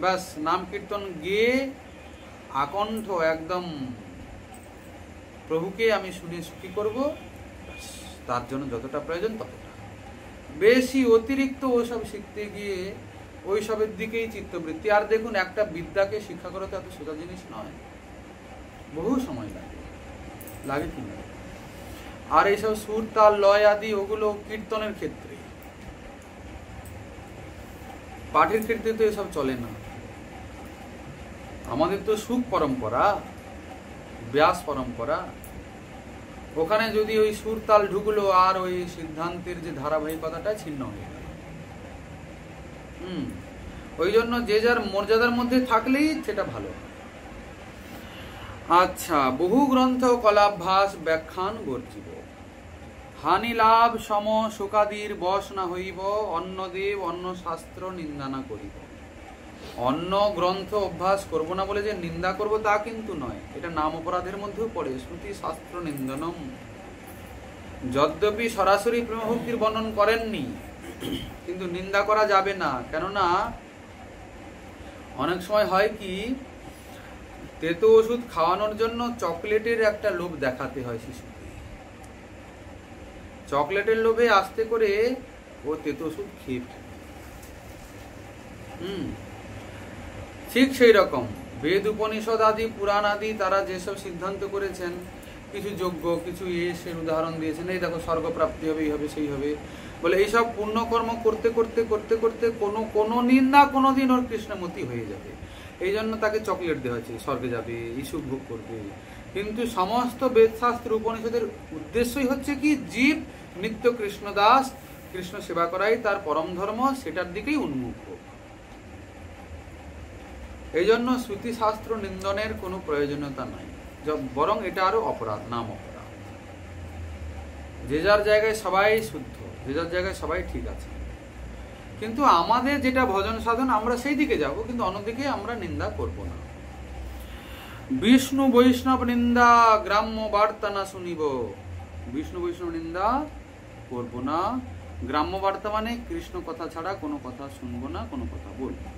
ব্যাস নাম কীর্তন গেয়ে আকণ্ঠ একদম প্রভুকে আমি শুনে সুখী করব, তার জন্য যতটা প্রয়োজন ততটা। বেশি অতিরিক্ত ওইসব শিখতে গিয়ে ওইসবের দিকেই চিত্তবৃত্তি। আর দেখুন, একটা বিদ্যাকে শিক্ষা করা তো এত সোজা জিনিস নয়, বহু সময় লাগে কি না? আর এইসব সুর তাল লয় আদি ওগুলো কীর্তনের ক্ষেত্রে, পাঠের ক্ষেত্রে তো এসব চলে না। আমাদের তো সুখ পরম্পরা, ব্যাস পরম্পরা, ওখানে যদি ওই সুর তাল ঢুকলো আর ওই সিদ্ধান্তের যে ধারাবাহিকতাটা ছিন্ন হয়ে গেল। ওই জন্য যে যার মর্যাদার মধ্যে থাকলেই সেটা ভালো। আচ্ছা, বহু গ্রন্থ কলাভ্যাস ব্যাখ্যান গর্জিব, হানি লাভ সম শোকাদির বশ না হইব, অন্নদেব অন্য শাস্ত্র নিন্দা না করিব। অন্য গ্রন্থ অভ্যাস করব না বলে যে নিন্দা করব তা কিন্তু নয়, এটা নাম অপরাধের মধ্যেও পড়ে, শ্রুতি শাস্ত্র নিন্দনম। যদ্যপি সরাসরি প্রেমভক্তির বর্ণন করেননি, কিন্তু নিন্দা করা যাবে না। কেননা অনেক সময় হয় কি, তেতো ওষুধ খাওয়ানোর জন্য চকলেটের একটা লোভ দেখাতে হয় শিশুকে, চকলেটের লোভে আস্তে করে ও তেতো ওষুধ খেয়ে ফেলে। ঠিক সেই রকম বেদ উপনিষদ আদি পুরাণ আদি তারা যেসব সিদ্ধান্ত করেছেন, কিছু যোগ্য কিছু এর উদাহরণ দিয়েছেন, এই দেখো স্বর্গপ্রাপ্তি হবে, এই হবে সেই হবে বলে, এইসব পুণ্যকর্ম করতে করতে করতে করতে কোনো নিন্দা কোনোদিন ওর কৃষ্ণমতি হয়ে যাবে। এই জন্য তাকে চকলেট দেওয়া হয়েছে, স্বর্গে যাবে, এই সুখ ভোগ করবে। কিন্তু সমস্ত বেদশাস্ত্র উপনিষদের উদ্দেশ্যই হচ্ছে কি, জীব নিত্য কৃষ্ণদাস, কৃষ্ণ সেবা করাই তার পরম ধর্ম, সেটার দিকেই উন্মুখ হোক। এই জন্য শ্রুতি শাস্ত্র নিন্দনের কোনো প্রয়োজনীয়তা নাই, বরং এটা আরো অপরাধ, নাম অপরাধ। যে যার জায়গায় সবাই শুদ্ধ, যে যার জায়গায় সবাই ঠিক আছে, কিন্তু আমাদের যেটা ভজন সাধন আমরা সেই দিকে যাব, কিন্তু অন্যদিকে আমরা নিন্দা করব না। বিষ্ণু বৈষ্ণব নিন্দা গ্রাম্য বার্তা না শুনিব, বিষ্ণু বৈষ্ণব নিন্দা করব না। গ্রাম্য বার্তা মানে কৃষ্ণ কথা ছাড়া কোনো কথা শুনবো না, কোনো কথা বলবো।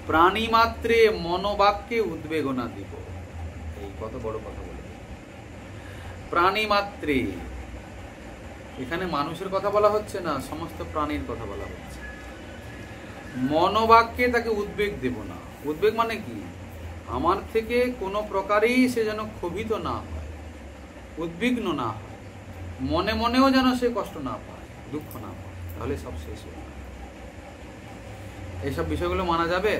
প্রাণী মাত্রে মনোবাক্যে উদ্বেগনা দিব, এই কত বড় কথা বলে। প্রাণী মাত্রে, এখানে মানুষের কথা বলা হচ্ছে না, সমস্ত প্রাণীর কথা বলা হচ্ছে। মনোবাক্যে তাকে উদ্বেগ দেব না। উদ্বেগ মানে কি, আমার থেকে কোনো প্রকারেই সে যেন ক্ষোভিত না হয়, উদ্বিগ্ন না হয়, মনে মনেও যেন সে কষ্ট না পায়, দুঃখ না পায়, তাহলে সব শেষ হয়ে যাবে। এইসব বিষয়গুলো মানা যাবে।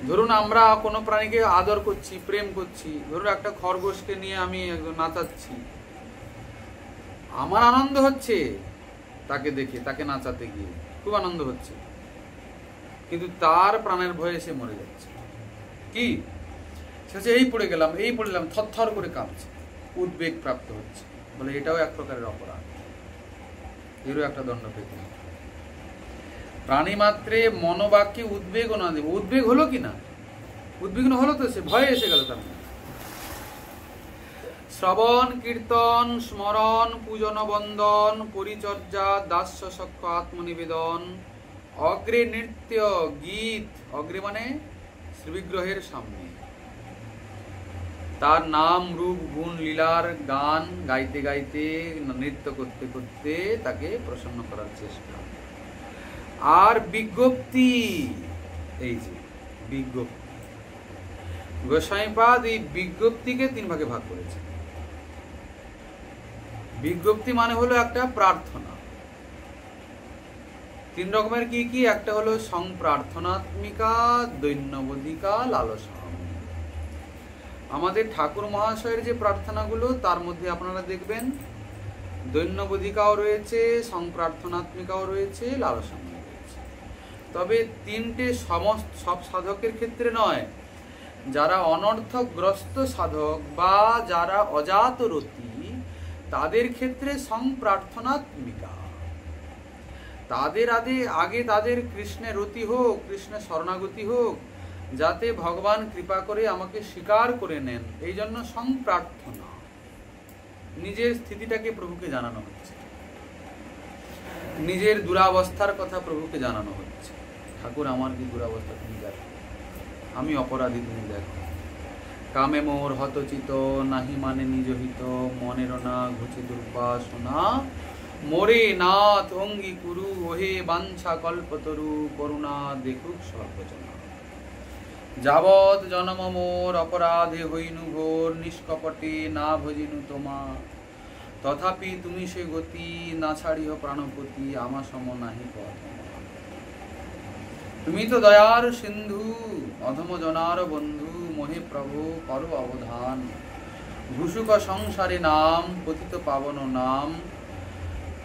ধরুন আমরা কোনো প্রাণীকে আদর করছি, প্রেম করছি, ধরুন একটা খরগোশকে নিয়ে আমি নাচাচ্ছি, আমার আনন্দ হচ্ছে তাকে দেখে, তাকে নাচাতে গিয়ে খুব আনন্দ হচ্ছে, কিন্তু তার প্রাণের ভয়ে সে মরে যাচ্ছে। কি সে এই পড়ে গেলাম, এই পড়লাম, থরথর করে কাঁপছে, উদ্বেগ প্রাপ্ত হচ্ছে, বলে এটাও এক প্রকারের অপরাধ, এরও একটা দণ্ড পেতে হবে। প্রাণী মাত্রে মনোবাক্যে উদ্বেগ না দেব। উদ্বেগ হলো কি না, উদ্বিগ্ন হলো তো, সে ভয়ে এসে গেল তার মধ্যে। শ্রবণ কীর্তন স্মরণ পূজন বন্দন পরিচর্যা দাস্য সক্ষ আত্মনিবেদন, অগ্রে নৃত্য গীত, অগ্রে মানে শ্রীবিগ্রহের সামনে তার নাম রূপ গুণ লীলার গান গাইতে গাইতে, নৃত্য করতে করতে তাকে প্রসন্ন করার চেষ্টা। আর বিজ্ঞপ্তি, এই যে বিজ্ঞপ্তি, গোসাইপাদ এই বিজ্ঞপ্তিকে 3 ভাগে ভাগ করেছে। বিজ্ঞপ্তি মানে হলো একটা প্রার্থনা। 3 রকমের কি কি, একটা হলো সংপ্রার্থনাত্মিকা, দৈন্যবধিকা, লালসা। আমাদের ঠাকুর মহাশয়ের যে প্রার্থনাগুলো তার মধ্যে আপনারা দেখবেন দৈন্যবোধিকাও রয়েছে, সংপ্রার্থনাত্মিকাও রয়েছে, লালসাময় রয়েছে। তবে তিনটে সব সাধকের ক্ষেত্রে নয়, যারা অনর্থগ্রস্ত সাধক বা যারা অজাতরতি তাদের ক্ষেত্রে সংপ্রার্থনাত্মিকা। তাদের আগে তাদের কৃষ্ণের রতি হোক, কৃষ্ণের শরণাগতি হোক, যাতে ভগবান কৃপা করে আমাকে স্বীকার করে নেন, এই জন্য সংপ্রার্থনা। নিজের স্থিতিটাকে প্রভুকে জানানো হচ্ছে, নিজের দুরাবস্থার কথা প্রভুকে জানানো হচ্ছে। ঠাকুর আমার কি দুরাবস্থা তুমি দেখো, আমি অপরাধী তুমি দেখো। কামে মোর হতচিত নাহি মানে নিজ হিত, মনের না ঘুচি দুর্বাসনা, মোরে নাথ অঙ্গি কুরু ওহে বাঞ্ছা কল্পতরু, করুণা দেখুক সর্বজনা। যাবৎ জনম মোর অপরাধে হইনু ঘোর, নিষ্কপটে না ভজিনু তোমা, তথাপি তুমি সে গতি না ছাড়িও প্রাণপতি, আমা সম নাহি পথ। তুমি তো দয়ার সিন্ধু অধম জনার বন্ধু, মোহে প্রভু করো অবধান, ঘুষুক সংসারে নাম পতিত পাবন নাম।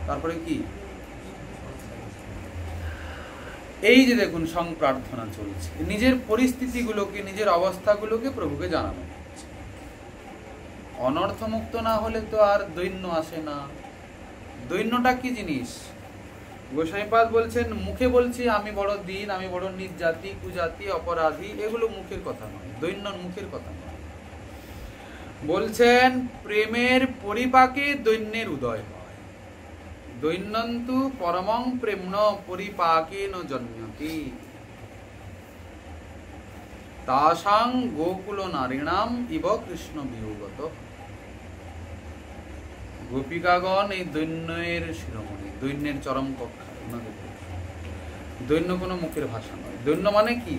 তারপরে কি এই যে দেখুন সংপ্রার্থনা চলছে, নিজের পরিস্থিতিগুলোকে নিজের অবস্থাগুলোকে প্রভুকে জানানো হচ্ছে। অনর্থমুক্ত না হলে তো আর দৈন্য আসে না। দৈন্যটা কি জিনিস? গোসাইপাদ বলছেন মুখে বলছি আমি বড় দিন, আমি বড় নিজ জাতি, কুজাতি, অপরাধী, এগুলো মুখের কথা নয়, দৈন্য মুখের কথা নয়। বলছেন প্রেমের পরিপাকে দৈন্যের উদয় হয়। দৈন্যন্তু পরমং প্রেম্ন পরিপাকেন জন্মতি, তাসাং গোকুল নারীণাম ইব কৃষ্ণ বিয়োগত। গোপিকাগণ এই দৈন্যের শিরোমণি, দৈন্যের চরম কক্ষা। দৈন্য কোনো মুখের ভাষা নয়। দৈন্য মানে কি?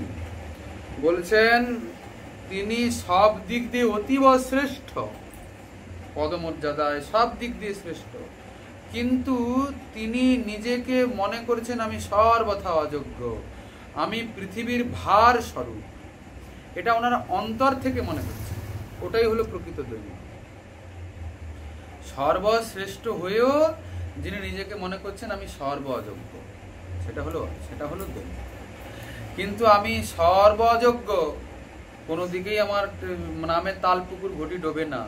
বলছেন তিনি সব দিক দিয়ে অতীব শ্রেষ্ঠ, পদমর্যাদায় সব দিক দিয়ে শ্রেষ্ঠ, কিন্তু তিনি নিজেকে মনে করছেন আমি সর্বথা অযোগ্য, আমি পৃথিবীর ভার স্বরূপ। এটা ওনারা অন্তর থেকে মনে করছেন, ওটাই হলো প্রকৃত দৈন্য। সর্বশ্রেষ্ঠ হয়েও যিনি নিজেকে মনে করছেন আমি সর্ব অযোগ্য, সেটা হলো দৈন্য। কিন্তু আমি সর্ব অযোগ্য, কোনো দিকেই আমার নামের তাল পুকুর ঘটি ডোবে না,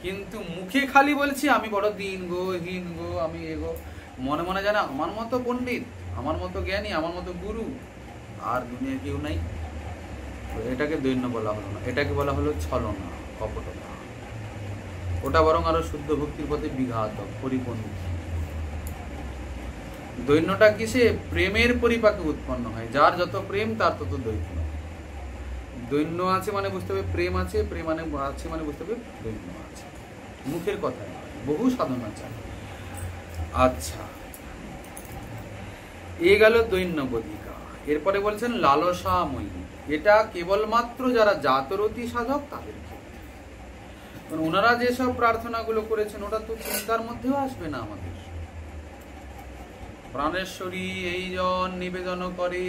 কিন্তু মুখে খালি বলছি আমি বড় দিন গো, হীন গো, আমি এগো। মনে মনে জানা আমার মতো পণ্ডিত, আমার মতো জ্ঞানী, আমার মতো গুরু আর দুনিয়ায় কেউ নাই। এটাকে দৈন্য বলা হলো না, এটাকে বলা হলো ছলনা, কপটতা। ওটা বরং আরো শুদ্ধ ভক্তির পথে বিঘাতক, পরিপন্থী। দৈন্যটা কিসে? প্রেমের পরিপাকে উৎপন্ন হয়। যার যত প্রেম তার তত দৈন্য। দৈন্য আছে মানে বুঝতে হবে প্রেম আছে, প্রেম মানে আছে মানে বুঝতে হবে দৈন্য আছে। মুখের কথা বহু সাধনা চাই। আচ্ছা, এ গেল দৈন্য বোধিকা। এরপরে বলছেন লালসাময়ী। এটা কেবলমাত্র যারা জাতরতি সাধক তাদের ক্ষেত্রে। ওনারা যেসব প্রার্থনাগুলো করেছেন ওটা তো চিন্তার মধ্যেও আসবে না আমাদের। প্রাণেশ্বরী এই জন নিবেদন করে,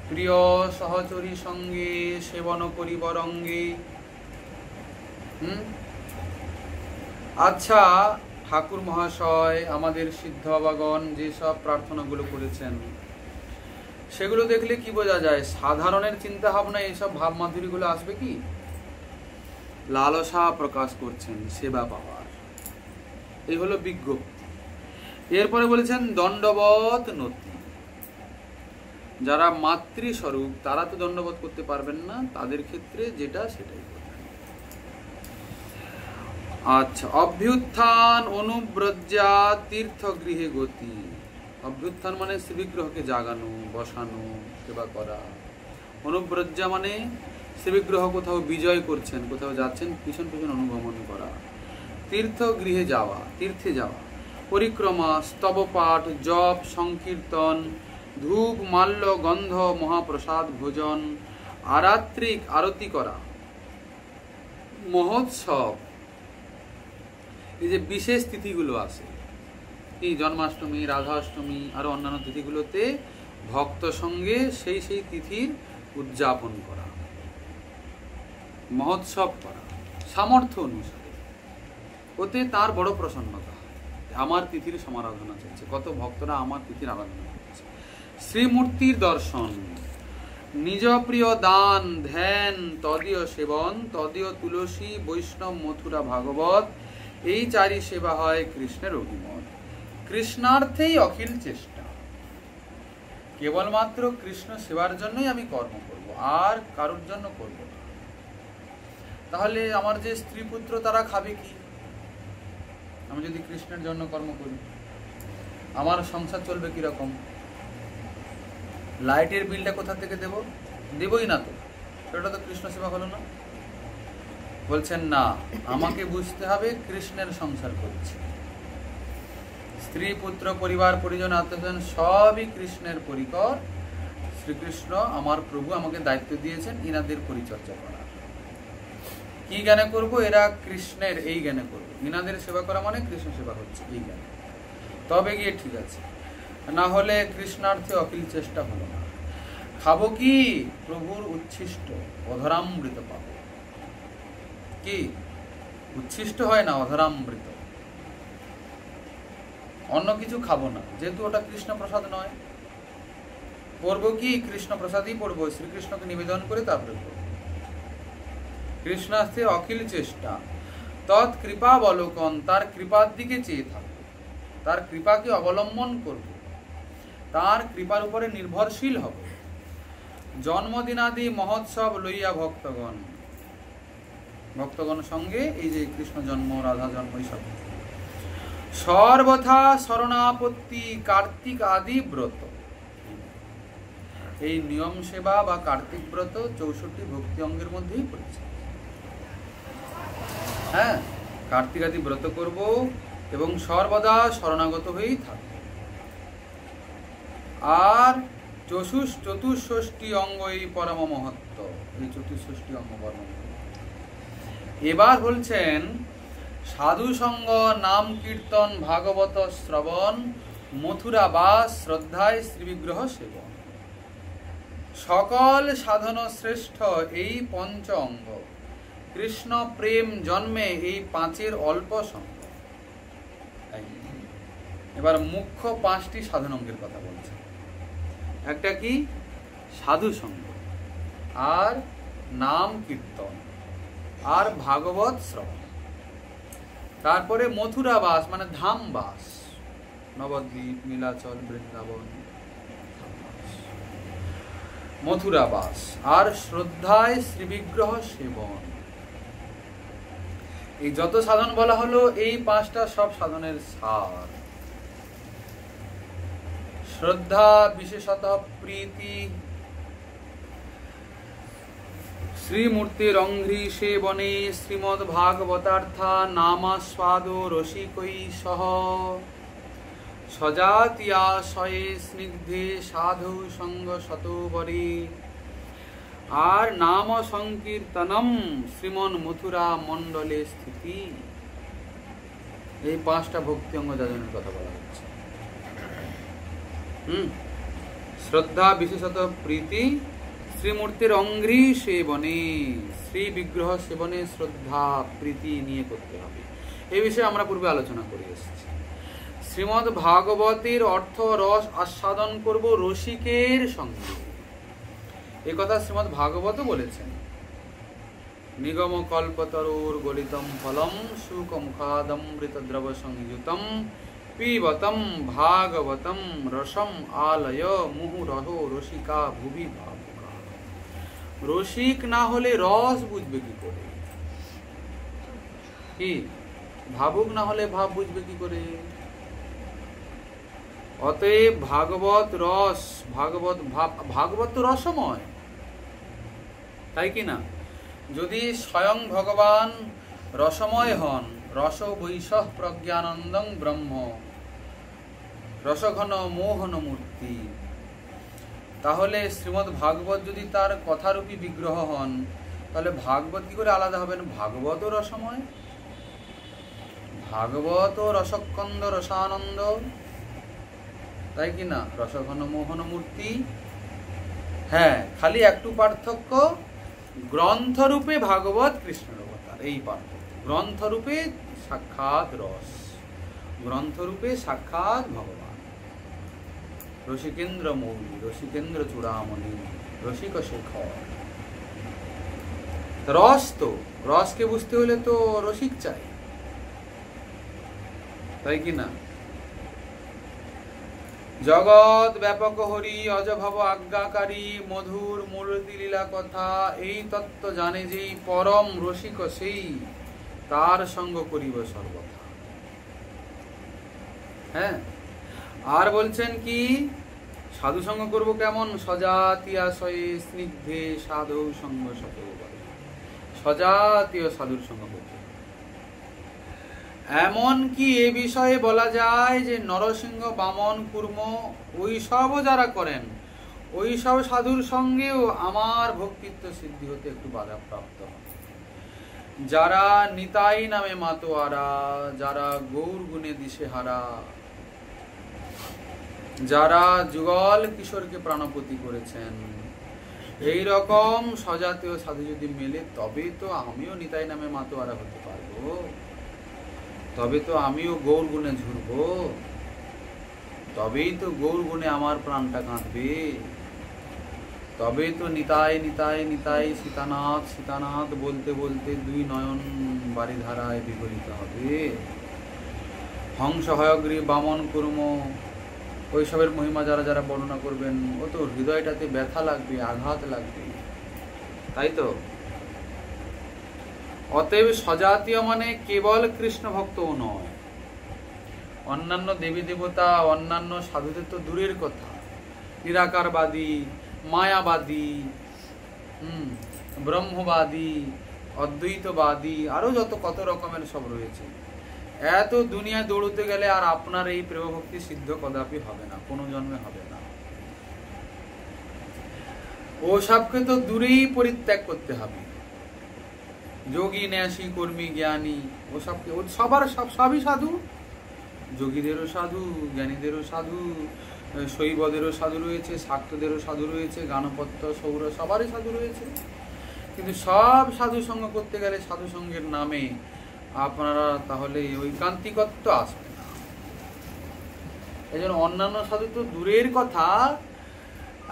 প্রিয় সহচরী সঙ্গে সেবন করিব রঙ্গে। আচ্ছা, ঠাকুর মহাশয় আমাদের সিদ্ধ বাবাগণ যেসব প্রার্থনাগুলো করেছেন সেগুলো দেখলে কি বোঝা যায়? সাধারণের চিন্তা ভাবনা এইসব ভাব মাধুরীগুলো আসবে কি? লালসা প্রকাশ করছেন সেবা পাওয়ার, এই হলো বিজ্ঞপ্তি। এরপরে বলেছেন দণ্ডবত নতি। যারা মাতৃস্বরূপ তারা তো দণ্ডবোধ করতে পারবেন না, তাদের ক্ষেত্রে যেটা সেটাই করবেন। আচ্ছা, অভ্যুত্থান অনুব্রজ্জা তীর্থগৃহে গতি। অভ্যুত্থান মানে শ্রীবিগ্রহকে জাগানো, বসানো, সেবা করা। অনুব্রজ্জা মানে শ্রীবিগ্রহ কোথাও বিজয় করছেন, কোথাও যাচ্ছেন, পিছন পিছন অনুগমন করা। তীর্থগৃহে যাওয়া, তীর্থে যাওয়া, পরিক্রমা, স্তব পাঠ, জপ, সংকীর্তন, ধূপ, মাল্য, গন্ধ, মহাপ্রসাদ ভোজন, আরাত্রিক আরতি করা, মহোৎসব। এই যে বিশেষ তিথিগুলো আছে, এই জন্মাষ্টমী, রাধাষ্টমী আরো অন্যান্য তিথিগুলোতে ভক্ত সঙ্গে সেই তিথির উদযাপন করা। মহোৎসব করা সামর্থ্য অনুসারে, ওতে তার বড় প্রসন্নতা। আমার তিথির সমারাধনা চলছে, কত ভক্তরা আমার তিথির আরাধনা করছে। শ্রীমূর্তির দর্শন, নিজ প্রিয় দান ধ্যান, তদীয় সেবন, তদীয় তুলসী বৈষ্ণব মথুরা ভাগবত, এই চারি সেবা হয় কৃষ্ণের অভিমত। কৃষ্ণার্থেই অখিল চেষ্টা, কেবলমাত্র কৃষ্ণ সেবার জন্যই আমি কর্ম করব, আর কারোর জন্য করব না। তাহলে আমার যে স্ত্রী পুত্র তারা খাবে কি আমি যদি কৃষ্ণের জন্য কর্ম করি? আমার সংসার চলবে কিরকম? লাইটের বিলটা কোথা থেকে দেব? দেবই না তো, সেটা তো কৃষ্ণ সেবা হলো না। বলছেন না, আমাকে বুঝতে হবে কৃষ্ণের সংসার করছি। স্ত্রী পুত্র পরিবার পরিজন আত্মীয়স্বজন সবই কৃষ্ণের পরিকর। শ্রীকৃষ্ণ আমার প্রভু আমাকে দায়িত্ব দিয়েছেন ইনাদের পরিচর্যা করা। কি জ্ঞানে করব? এরা কৃষ্ণের, এই জ্ঞানে করব। ইনাদের সেবা করা মানে কৃষ্ণ সেবা হচ্ছে, এই জ্ঞানে। তবে গিয়ে ঠিক আছে, না হলে কৃষ্ণার্থে অখিল চেষ্টা হলো না। খাবো কি? প্রভুর উচ্ছিষ্ট অধরামৃত পাব। কি উচ্ছিষ্ট হয় না? অধরামৃত। অন্য কিছু খাবো না, যেহেতু ওটা কৃষ্ণ প্রসাদ নয়। পড়বো কি? কৃষ্ণ প্রসাদই পড়বো, শ্রীকৃষ্ণকে নিবেদন করে তারপরে পড়বো। কৃষ্ণার্থে অখিল চেষ্টা, তৎ কৃপাবলোকন, তার কৃপার দিকে চেয়ে থাকবো, তার কৃপাকে অবলম্বন করব, তার কৃপার উপরে নির্ভরশীল হব। জন্মদিনাদি মহোৎসব লইয়া ভক্তগণ, ভক্তগণ সঙ্গে এই যে কৃষ্ণ জন্ম রাধা জন্ম এইসব। সর্বথা শরণাপত্তি কার্তিক আদি ব্রত, এই নিয়ম সেবা বা কার্তিক ব্রত 64 ভক্তি অঙ্গের মধ্যেই পড়েছে। হ্যাঁ, কার্তিক আদি ব্রত করব এবং সর্বদা শরণাগত হয়েই থাকব। আর 64 অঙ্গ এই পরম মহত্ব, এই 64 অঙ্গ বর্ণন। এবার বলছেন সাধু সঙ্গ, নাম কীর্তন, ভাগবত শ্রবণ, মথুরা বাস, শ্রদ্ধায় শ্রীবিগ্রহ সেবন, সকল সাধন শ্রেষ্ঠ এই পঞ্চ অঙ্গ, কৃষ্ণ প্রেম জন্মে এই 5 অল্প সঙ্গ। এবার মুখ্য 5টি সাধন অঙ্গের কথা বলছে। একটা কি? সাধু সঙ্গ, আর নাম কীর্তন, আর ভাগবত শ্রবণ। তারপরে মথুরা বাস মানে ধাম বাস, নবদ্বীপ, নীলাচল, বৃন্দাবন, মথুরা বাস। আর শ্রদ্ধায় শ্রীবিগ্রহ সেবন। এই যত সাধন বলা হলো, এই 5টা সব সাধনের সার। শ্রদ্ধা বিশেষত প্রীতি, শ্রীমূর্তির অঙ্ঘ্রি সেবনে, শ্রীমদ্ ভাগবতার্থা নামাস্বাদ রসিকৈ সহ, সজাতিয়াশয়ে স্নিগ্ধে সাধু সঙ্গ শতবরে, আর নাম সংকীর্তনম শ্রীমন মথুরা মণ্ডলে স্থিতি। এই 5টা ভক্তি অঙ্গ যাজনের কথা বলা হচ্ছে। শ্রদ্ধা বিশেষত প্রীতি, শ্রীমূর্তির অঙ্ঘ্রি সেবনে, শ্রী বিগ্রহ সেবনে শ্রদ্ধা প্রীতি নিয়ে করতে হবে। এই বিষয়ে আমরা পূর্বে আলোচনা করে এসেছি। শ্রীমদ্ ভাগবতের অর্থ রস আস্বাদন করব রসিকের সঙ্গে, এ কথা শ্রীমদ্ ভাগবত বলেছেন। নিগম কল্পতরুর গলিতম ফলম সুকমুখাদমৃত দ্রব সংযুতম পিবতম ভাগবতম রসম আলয় মুহুরহ রসিকা ভুবি ভাবুকা। রসিক না হলে রস বুঝবে কি করে? কি ভাবুক না হলে ভাব বুঝবে কি করে? অতএব ভাগবত রস, ভাগবত তো রসময়, তাই কি না? যদি স্বয়ং ভগবান রসময় হন, রস বৈশঃ প্রজ্ঞানন্দং ব্রহ্ম রসঘন মোহন মূর্তি, তাহলে শ্রীমদ্ ভাগবত যদি তার কথারূপী বিগ্রহ হন, তাহলে ভাগবত কি করে আলাদা হবেন? ভাগবত রসময়, ভাগবত রসকন্দ রসানন্দ, তাই কি না? রসঘন মোহন মূর্তি। হ্যাঁ, খালি একটু পার্থক্য, গ্রন্থরূপে ভাগবত কৃষ্ণের অবতার, এই পার্থক্য। গ্রন্থরূপে সাক্ষাৎ রস, গ্রন্থরূপে সাক্ষাৎ ভগবান। রসিকেন্দ্র মৌলি, রসিকেন্দ্র চূড়ামণি, রসিক শেখর। রস, তো রসকে বুঝতে হলে তো রসিক চাই, তাই কি না? জগৎ ব্যাপক হরি, অজভব আজ্ঞাকারী, মধুর মূর্তি লীলা কথা, এই তত্ত্ব জানে যেই পরম রসিক সেই, তার সঙ্গ করিব সর্বথা। হ্যাঁ, আর বলছেন কি সাধু সঙ্গ করবো কেমন? সজাতীয় আশয়ে স্নিগ্ধে সাধু সঙ্গ শত, সজাতীয় সাধুর সঙ্গ করতে। এমন কি এ বিষয়ে বলা যায় যে নরসিংহ, বামন, কুর্ম ওই সব যারা করেন, ওই সব সাধুর সঙ্গেও আমার ভক্তিত্ব সিদ্ধি হতে একটু বাধা প্রাপ্ত হয়। যারা নিতাই নামে মাতোয়ারা, যারা গৌর গুণে দিশেহারা, যারা যুগল কিশোরকে প্রাণপতি করেছেন, এই রকম সজাতীয় সাধু যদি মেলে, তবে তো আমিও নিতাই নামে মাতোয়ারা হতে পারবো, তবে তো আমিও গৌর গুণে ঝুরবো, তবেই তো গৌর গুণে আমার প্রাণটা কাঁদবে, তবেই তো নিতাই নিতাই নিতাই সীতানাথ সীতানাথ বলতে বলতে দুই নয়ন বারিধারায় বিগলিত হবে। হংস, হয়গ্রীব, বামন, কুর্ম ওইসবের মহিমা যারা যারা বর্ণনা করবেন, ও তো হৃদয়টাতে ব্যথা লাগবে, আঘাত লাগবে, তাই তো? অতএব সজাতীয় মানে কেবল কৃষ্ণ ভক্তও নয়, অন্যান্য দেবী দেবতা, অন্যান্য সাধুদের তো দূরের কথা, নিরাকারবাদী, মায়াবাদী, ব্রহ্মবাদী, অদ্বৈতবাদী, আরো যত কত রকমের সব রয়েছে। এত দুনিয়া দৌড়তে গেলে আর আপনার এই প্রেম ভক্তি সিদ্ধ কদাপি হবে না, কোনো জন্মে হবে না। ও সবকে তো দূরেই পরিত্যাগ করতে হবে। যোগী, ন্যাসী, কর্মী, জ্ঞানী, ও সবকে, সবার সবই সাধু, যোগীদেরও সাধু, জ্ঞানীদেরও সাধু, শৈবদেরও সাধু রয়েছে, শাক্তদেরও সাধু রয়েছে, গানপত্য, সৌর সবারই সাধু রয়েছে। কিন্তু সব সাধু সঙ্গ করতে গেলে সাধু সঙ্গের নামে আপনারা তাহলে ঐকান্তিকত্ব আসবে না। এই জন্য অন্যান্য সাধু তো দূরের কথা,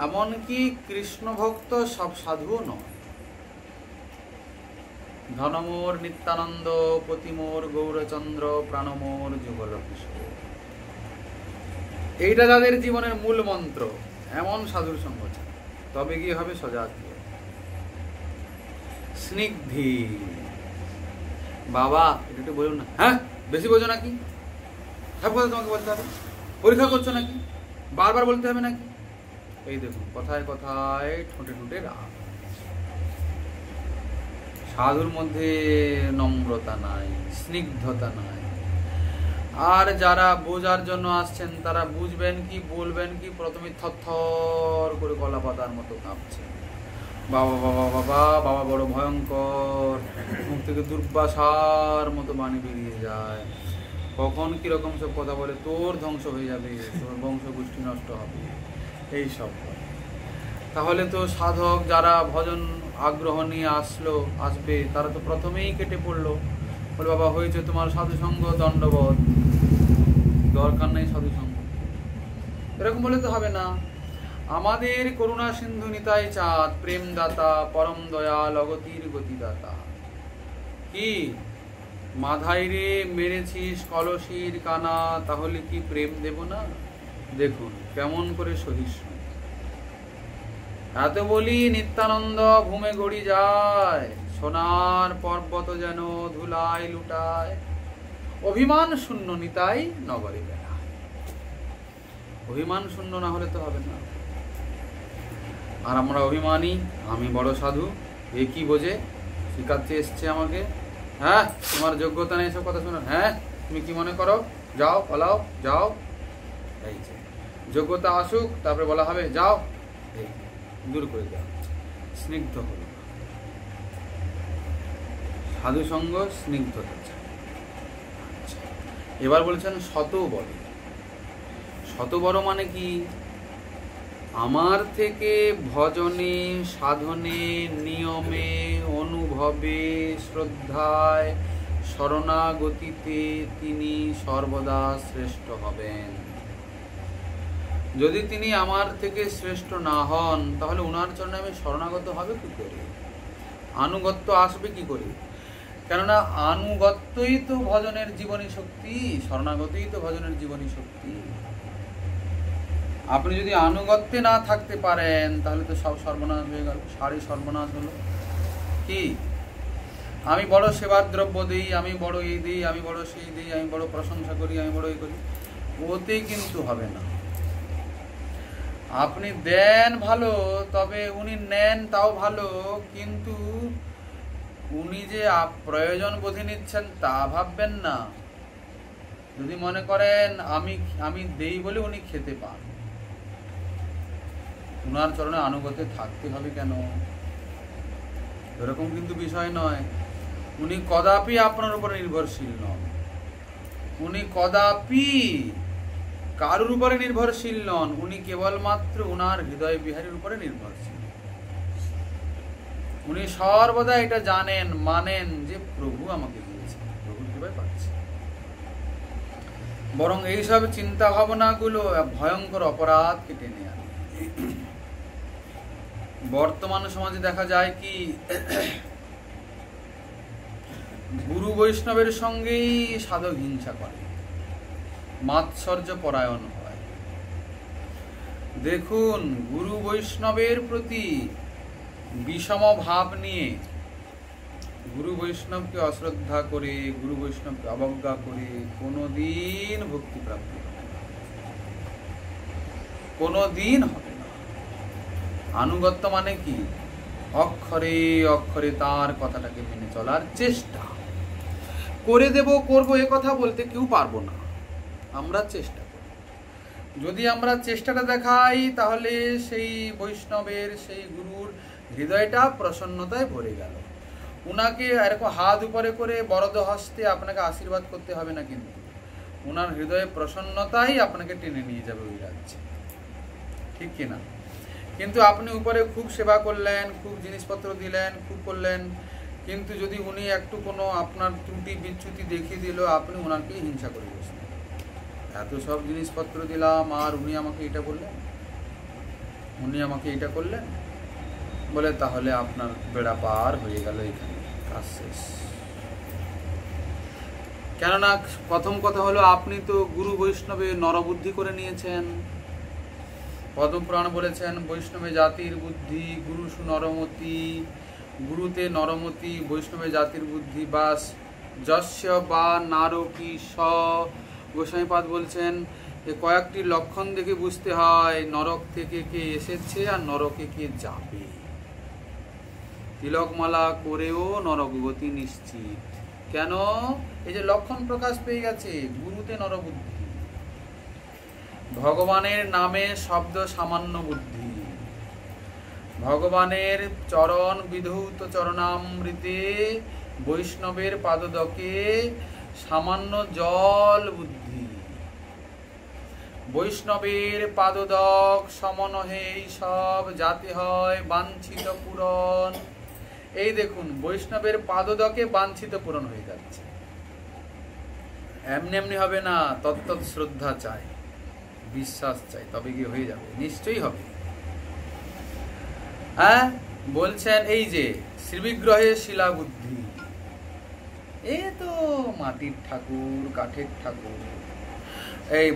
এমনকি কৃষ্ণ ভক্ত সব সাধুও নয়। ধনমোর নিত্যানন্দ, পতিমোর গৌরচন্দ্র, প্রাণমোর যুগল কিশোর, এইটা যাদের জীবনের মূল মন্ত্র, এমন সাধুর সঙ্গ চাই, তবে গিয়ে হবে সজাতীয়। স্নিগ্ধি, বাবা এটা একটু বলুন না, হ্যাঁ বেশি বোঝো নাকি, সব কথা তোমাকে বলতে হবে, পরীক্ষা করছো নাকি, বারবার বলতে হবে নাকি? এই দেখুন কথায় কথায় ঠোঁটে ঠোঁটে রাগ। সাধুর মধ্যে নম্রতা নাই, স্নিগ্ধতা নাই। আর যারা বোঝার জন্য আসছেন তারা বুঝবেন কি বলবেন কি, প্রথমে থরথর করে গলা পাতার মতো কাঁপছে, বাবা বাবা বাবা বাবা বড় ভয়ঙ্কর, মুখ থেকে দুর্বাসার মতো বাণী বেরিয়ে যায়, কখন কিরকম সব কথা বলে, তোর ধ্বংস হয়ে যাবে, তোর বংশ গোষ্ঠী নষ্ট হবে, এই সব। তাহলে তো সাধক যারা ভজন আগ্রহ নিয়ে আসবে, তারা তো প্রথমেই কেটে পড়লো, বলে বাবা হয়েছে তোমার সাধুসঙ্গ, দণ্ডবোধ, দরকার নেই সাধুসঙ্গ। এরকম বলে তো হবে না। আমাদের করুণা সিন্ধু নিতাই চাঁদ, প্রেমদাতা, পরম দয়াল, অগতির গতিদাতা, কি মাধাই রে মেরেছিস কলসির কানা, তাহলে কি প্রেম দেব না? দেখুন কেমন করে সহিষ্ণু। এত বলি নিত্যানন্দ ভূমে গড়ি যায়, সোনার পর্বত যেন ধুলায় লুটায়, অভিমান শূন্য নিতাই নগরে বেড়ায়। অভিমান শূন্য না হলে তো হবে না। আর আমরা অভিমানী, আমি বড় সাধু, এ কি বোঝে, শিখাতে এসছে আমাকে, হ্যাঁ তোমার যোগ্যতা নেই এসব কথা শোনো, হ্যাঁ তুমি কি মনে করো, যাও পালাও যাও। এই যে যোগ্যতা আসুক, তারপরে বলা হবে যাও, এই দূর করে দাও। স্নিগ্ধ হল সাধু সঙ্গ, স্নিগ্ধতা চাই। এবার বলছেন শত বড়। শত বড় মানে কি? আমার থেকে ভজনে, সাধনে, নিয়মে, অনুভবে, শ্রদ্ধায়, শরণাগতিতে তিনি সর্বদা শ্রেষ্ঠ হবেন। যদি তিনি আমার থেকে শ্রেষ্ঠ না হন, তাহলে ওনার চরণে আমি শরণাগত হবে কি করে, আনুগত্য আসবে কি করে? কেননা আনুগত্যই তো ভজনের জীবনী শক্তি, শরণাগতই তো ভজনের জীবনী শক্তি। আপনি যদি আনুগত্যে না থাকতে পারেন, তাহলে তো সব সর্বনাশ হয়ে গেল, সারি সর্বনাশ হলো। কি আমি বড় সেবার দ্রব্য দিই, আমি বড় এই দিই, আমি বড় সেই দিই, আমি বড় প্রশংসা করি, আমি বড় এই করি, ওতে কিন্তু হবে না। আপনি দেন ভালো, তবে উনি নেন তাও ভালো, কিন্তু উনি যে প্রয়োজন বোধে নিচ্ছেন তা ভাববেন না। যদি মনে করেন আমি দেই বলে উনি খেতে পান, উনার চরণে আনুগত্যে থাকতে হবে কেন? এরকম কিন্তু বিষয় নয়। উনি কদাপি আপনার উপর নির্ভরশীল নন, উনি কদাপি কারুর উপরে নির্ভরশীল নন, উনি কেবলমাত্র উনার হৃদয় বিহারীর উপরে নির্ভরশীল। উনি সর্বদা এটা জানেন, মানেন যে প্রভু আমাকে দিয়েছে, প্রভুর কৃপায় পাচ্ছি। বরং এইসব চিন্তা ভাবনাগুলো ভয়ঙ্কর অপরাধকে টেনে আনে। বর্তমান সমাজে দেখা যায় কি, গুরু বৈষ্ণবের সঙ্গেই সাধক হিংসা করে, মাৎসর্য পরায়ণ হয়। দেখুন, গুরু বৈষ্ণবের প্রতি বিষম ভাব নিয়ে, গুরু বৈষ্ণবকে অশ্রদ্ধা করে, গুরু বৈষ্ণবকে অবজ্ঞা করে কোনোদিন ভক্তি প্রাপ্তি হবে না, কোনোদিন হবে না। আনুগত্য মানে কি? অক্ষরে অক্ষরে তার কথাটাকে মেনে চলার চেষ্টা। করে দেব, করবো, এ কথা বলতে কেউ পারবো না, আমরা চেষ্টা করি। যদি আমরা চেষ্টাটা দেখাই, তাহলে সেই বৈষ্ণবের, সেই গুরুর হৃদয়টা প্রসন্নতায় ভরে গেল। উনাকে এরকম হাত উপরে করে বরদ হস্তে আপনাকে আশীর্বাদ করতে হবে না, কিন্তু উনার হৃদয়ে প্রসন্নতাই আপনাকে টেনে নিয়ে যাবে ওই রাজ্যে, ঠিক কিনা? কিন্তু আপনি উপরে খুব সেবা করলেন, খুব জিনিসপত্র দিলেন, খুব করলেন, কিন্তু যদি উনি একটু কোনো আপনার ত্রুটি বিচ্যুতি দেখিয়ে দিল, আপনি ওনাকে হিংসা করে বসলেন, এত সব জিনিসপত্র দিলাম আর উনি আমাকে এটা বললেন, উনি আমাকে এটা করলেন বলে, তাহলে আপনার বেড়া পার হয়ে গেল, এখানে কাজ শেষ। কেননা প্রথম কথা হলো, আপনি তো গুরু বৈষ্ণবে নরবুদ্ধি করে নিয়েছেন। পদ্মপুরাণ বলেছেন, বৈষ্ণবে জাতির বুদ্ধি, গুরু সু নরমতি, গুরুতে নরমতি, বৈষ্ণবে জাতির বুদ্ধি, বাস যস্য বা নারকী স। গোস্বামীপাদ বলছেন, এ কয়েকটি লক্ষণ দেখে বুঝতে হয় নরক থেকে কে এসেছে আর নরকে কে যাবে। তিলকমালা করেও নরক গতি নিশ্চিত। কেন? এই যে লক্ষণ প্রকাশ পেয়ে গেছে, গুরুতে নরবুদ্ধি, ভগবানের নামে শব্দ সামান্য বুদ্ধি, ভগবানের চরণ বিধৌত চরণামৃতে, বৈষ্ণবের পাদদকে সামান্য জল বুদ্ধি, বৈষ্ণবের পাদদক সমনহে সব যাতে হয় বাঞ্ছিত পূরণ। এই দেখুন, বৈষ্ণবের পাদদকে বাঞ্ছিত পূরণ হয়ে যাচ্ছে। এমনি এমনি হবে না, তত্ত্ব শ্রদ্ধা চাই, বিশ্বাস চাই, তবে গিয়ে হয়ে যাবে, নিশ্চয়ই হবে। হ্যাঁ, বলছেন এই যে শ্রীবিগ্রহে শিলা বুদ্ধি, এ তো মাটির ঠাকুর, কাঠের ঠাকুর, এই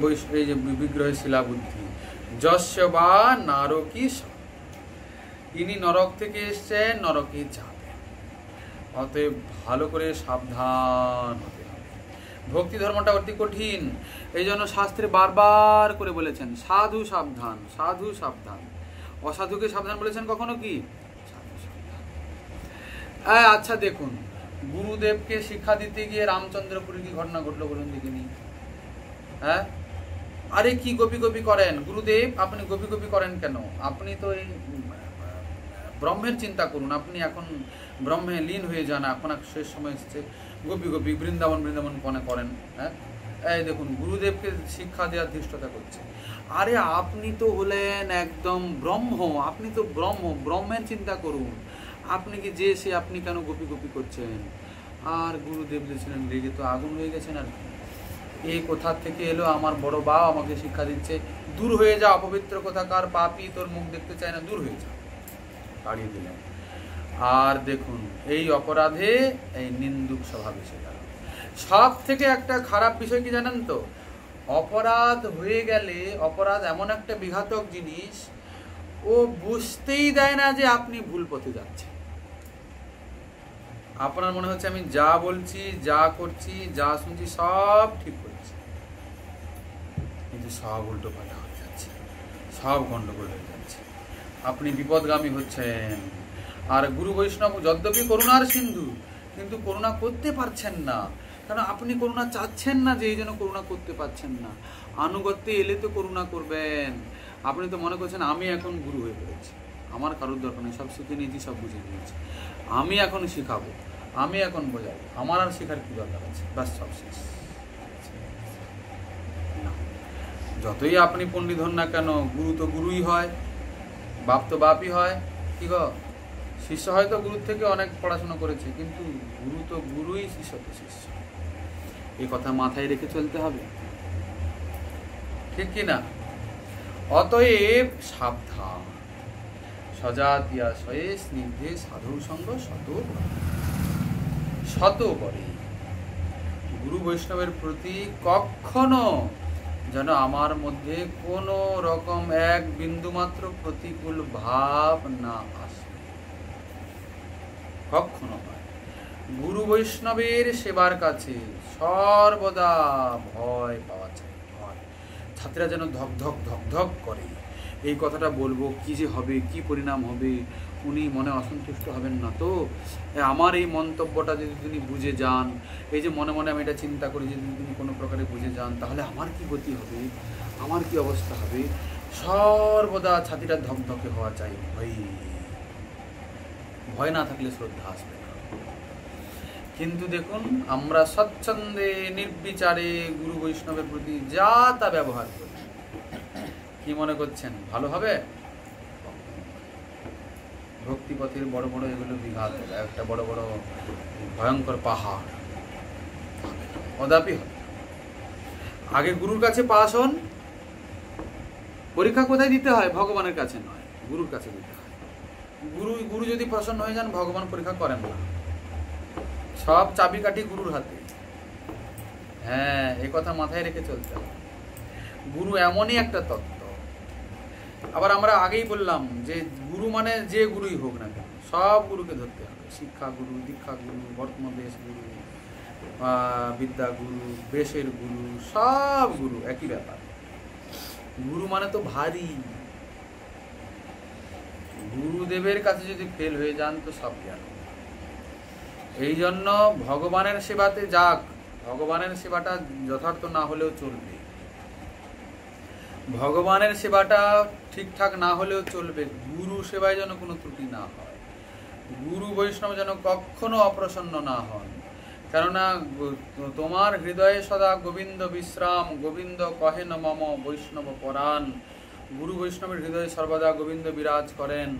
যে বিগ্রহে শিলা বুদ্ধি, যস্য বা নারকী, ইনি নরক থেকে এসছেন, নরকে যাবেন। অতএব ভালো করে সাবধান হতে হবে। ভক্তি ধর্মটা অতি কঠিন, এই জন্য শাস্ত্রে বারবার করে বলেছেন, সাধু সাবধান, সাধু সাবধান। অসাধুকে সাবধান বলেছেন কখনো কি? সাধু সাবধান। আচ্ছা দেখুন, গুরুদেবকে শিক্ষা দিতে গিয়ে রামচন্দ্রপুরে কি ঘটনা ঘটলো বলুন দেখিনি? হ্যাঁ, আরে কি গোপী গোপী করেন গুরুদেব, আপনি গোপী গোপী করেন কেন? আপনি তো এই ব্রহ্মের চিন্তা করুন, আপনি এখন ব্রহ্মে লীন হয়ে যান, আপনার শেষ সময় এসছে, গোপী গোপী বৃন্দাবন বৃন্দাবন কনে করেন। হ্যাঁ, এই দেখুন গুরুদেবকে শিক্ষা দেওয়ার ধৃষ্টতা করছে। আরে আপনি তো হলেন একদম ব্রহ্ম, আপনি তো ব্রহ্মের চিন্তা করুন, আপনি কি যে সে, আপনি কেন গোপী গোপী করছেন? আর গুরুদেব যে ছিলেন রেগে তো আগুন হয়ে গেছেন। আর এই কোথা থেকে এলো? আমার বড় বাবা আমাকে শিক্ষা দিচ্ছে, দূর হয়ে যা অপবিত্র কোথাকার পাপী, তোর মুখ দেখতে চায় না, দূর হয়ে যা, তাড়িয়ে দিলেন। আর দেখুন এই অপরাধে এই নিন্দুক স্বভাব এসে গেল। সব থেকে একটা খারাপ বিষয় কি জানেন তো? অপরাধ হয়ে গেলে, অপরাধ এমন একটা বিঘাতক জিনিস, ও বুঝতেই দেয় না যে আপনি ভুল পথে যাচ্ছেন। আপনার মনে হচ্ছে আমি যা বলছি, যা করছি, যা শুনছি সব ঠিক করছি, কিন্তু সব উল্টো পাল্টা হয়ে যাচ্ছে, সব গন্ডগোল হয়ে যাচ্ছে, আপনি বিপদগামী হচ্ছেন। আর গুরু বৈষ্ণব যদ্যপি করুণার সিন্ধু, কিন্তু করুণা করতে পারছেন না, কারণ আপনি করুণা চাচ্ছেন না, যে এই জন্য করুণা করতে পারছেন না। আনুগত্যে এলে তো করুণা করবেন। আপনি তো মনে করছেন আমি এখন গুরু হয়ে পড়েছি, আমার কারোর দরকার নেই, সব শিখে নিয়েছি, সব বুঝে নিয়েছি, আমি এখন শিখাবো, আমি এখন বোঝাবো, আমার আর শেখার কি দরকার আছে, ব্যাস সব শেষ। যতই আপনি পণ্ডিত হন না কেন, গুরু তো গুরুই হয়, বাপ তো বাপই হয়। কি গো, শিষ্য হয়তো গুরুর থেকে অনেক পড়াশোনা করেছে, কিন্তু গুরু তো গুরুই, শিষ্য তো শিষ্য। এই কথা মাথায় রেখে চলতে হবে, ঠিক কিনা? অতএব সাবধান, সজাতিয়া শয়ে স্নিগ্ধে সাধু সঙ্গ শত করে। গুরু বৈষ্ণবের প্রতি কখনো যেন আমার মধ্যে কোনো রকম এক বিন্দু মাত্র প্রতিকূল ভাব না আসে, কখনো নয়। গুরু বৈষ্ণবের সেবার কাছে সর্বদা ভয় পাওয়া যায়, ভয়। ছাত্রীরা যেন ধক ধক ধক ধক করে, এই কথাটা বলবো, কি যে হবে, কি পরিণাম হবে, উনি মনে অসন্তুষ্ট হবেন না তো? আমার এই মন্তব্যটা যদি তিনি বুঝে যান, এই যে মনে মনে আমি এটা চিন্তা করি, যদি তিনি কোনো প্রকারে বুঝে যান, তাহলে আমার কি গতি হবে, আমার কি অবস্থা হবে? সর্বদা ছাতিটা ধকধকে হওয়া চাই, ভয় না থাকলে শ্রদ্ধা আসবে না। কিন্তু দেখুন আমরা স্বচ্ছন্দে নির্বিচারে গুরু বৈষ্ণবের প্রতি যা তা ব্যবহার করি, কি মনে করছেন ভালো হবে? ভক্তিপথের বড় বড় এগুলো বিঘাত, একটা বড় বড় ভয়ঙ্কর পাহাড়, কদাপি হবে। আগে গুরুর কাছে পাস হন। পরীক্ষা কোথায় দিতে হয়? ভগবানের কাছে নয়, গুরুর কাছে দিতে হয়। গুরু যদি প্রসন্ন হয়ে যান, ভগবান পরীক্ষা করেন না, সব চাবিকাঠি গুরুর হাতে। হ্যাঁ, এই কথা মাথায় রেখে চলতে হবে। গুরু এমনই একটা তত্ত্ব। আবার আমরা আগেই বললাম যে গুরু মানে যে গুরুই হোক না কেন, সব গুরুকে ধরতে হবে। শিক্ষা গুরু, দীক্ষা গুরু, বর্তমান বেশ গুরু, বিদ্যা গুরু, বেশের গুরু, সব গুরু একই ব্যাপার। গুরু মানে তো ভারী। গুরুদেবের কাছে যদি ফেল হয়ে যান তো সব জ্ঞান। এই জন্য ভগবানের সেবাতে যাক, ভগবানের সেবাটা যথার্থ না হলেও চলবে, ভগবানের সেবাটা ঠিকঠাক না হলেও চলবে, গুরু সেবায় যেন কোনো ত্রুটি না হয়, গুরু বৈষ্ণব যেন কখনো অপ্রসন্ন না হন। কেননা তোমার হৃদয়ে সদা গোবিন্দ বিশ্রাম, গোবিন্দ কহেন মম বৈষ্ণব পরাণ। গুরু বৈষ্ণবের হৃদয়ে সর্বদা গোবিন্দ বিরাজ করেন।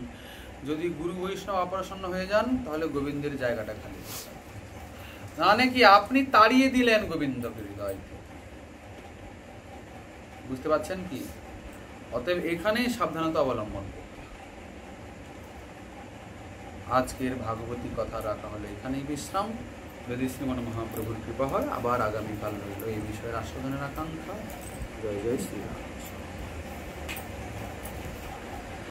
যদি গুরু বৈষ্ণব অপ্রসন্ন হয়ে যান, তাহলে গোবিন্দের জায়গাটা খালি, মানে কি আপনি তাড়িয়ে দিলেন গোবিন্দকে হৃদয় থেকে। বুঝতে পারছেন কি? অতএব এখানেই সাবধানতা অবলম্বন করতে হবে। আজকের ভাগবতী কথা রাখা হলো এখানেই বিশ্রাম। যদি শ্রীমন মহাপ্রভুর কৃপা হয়, আবার আগামীকাল রইল এই বিষয়ের আস্বাদনের আকাঙ্ক্ষা। জয় জয় শ্রীরাম।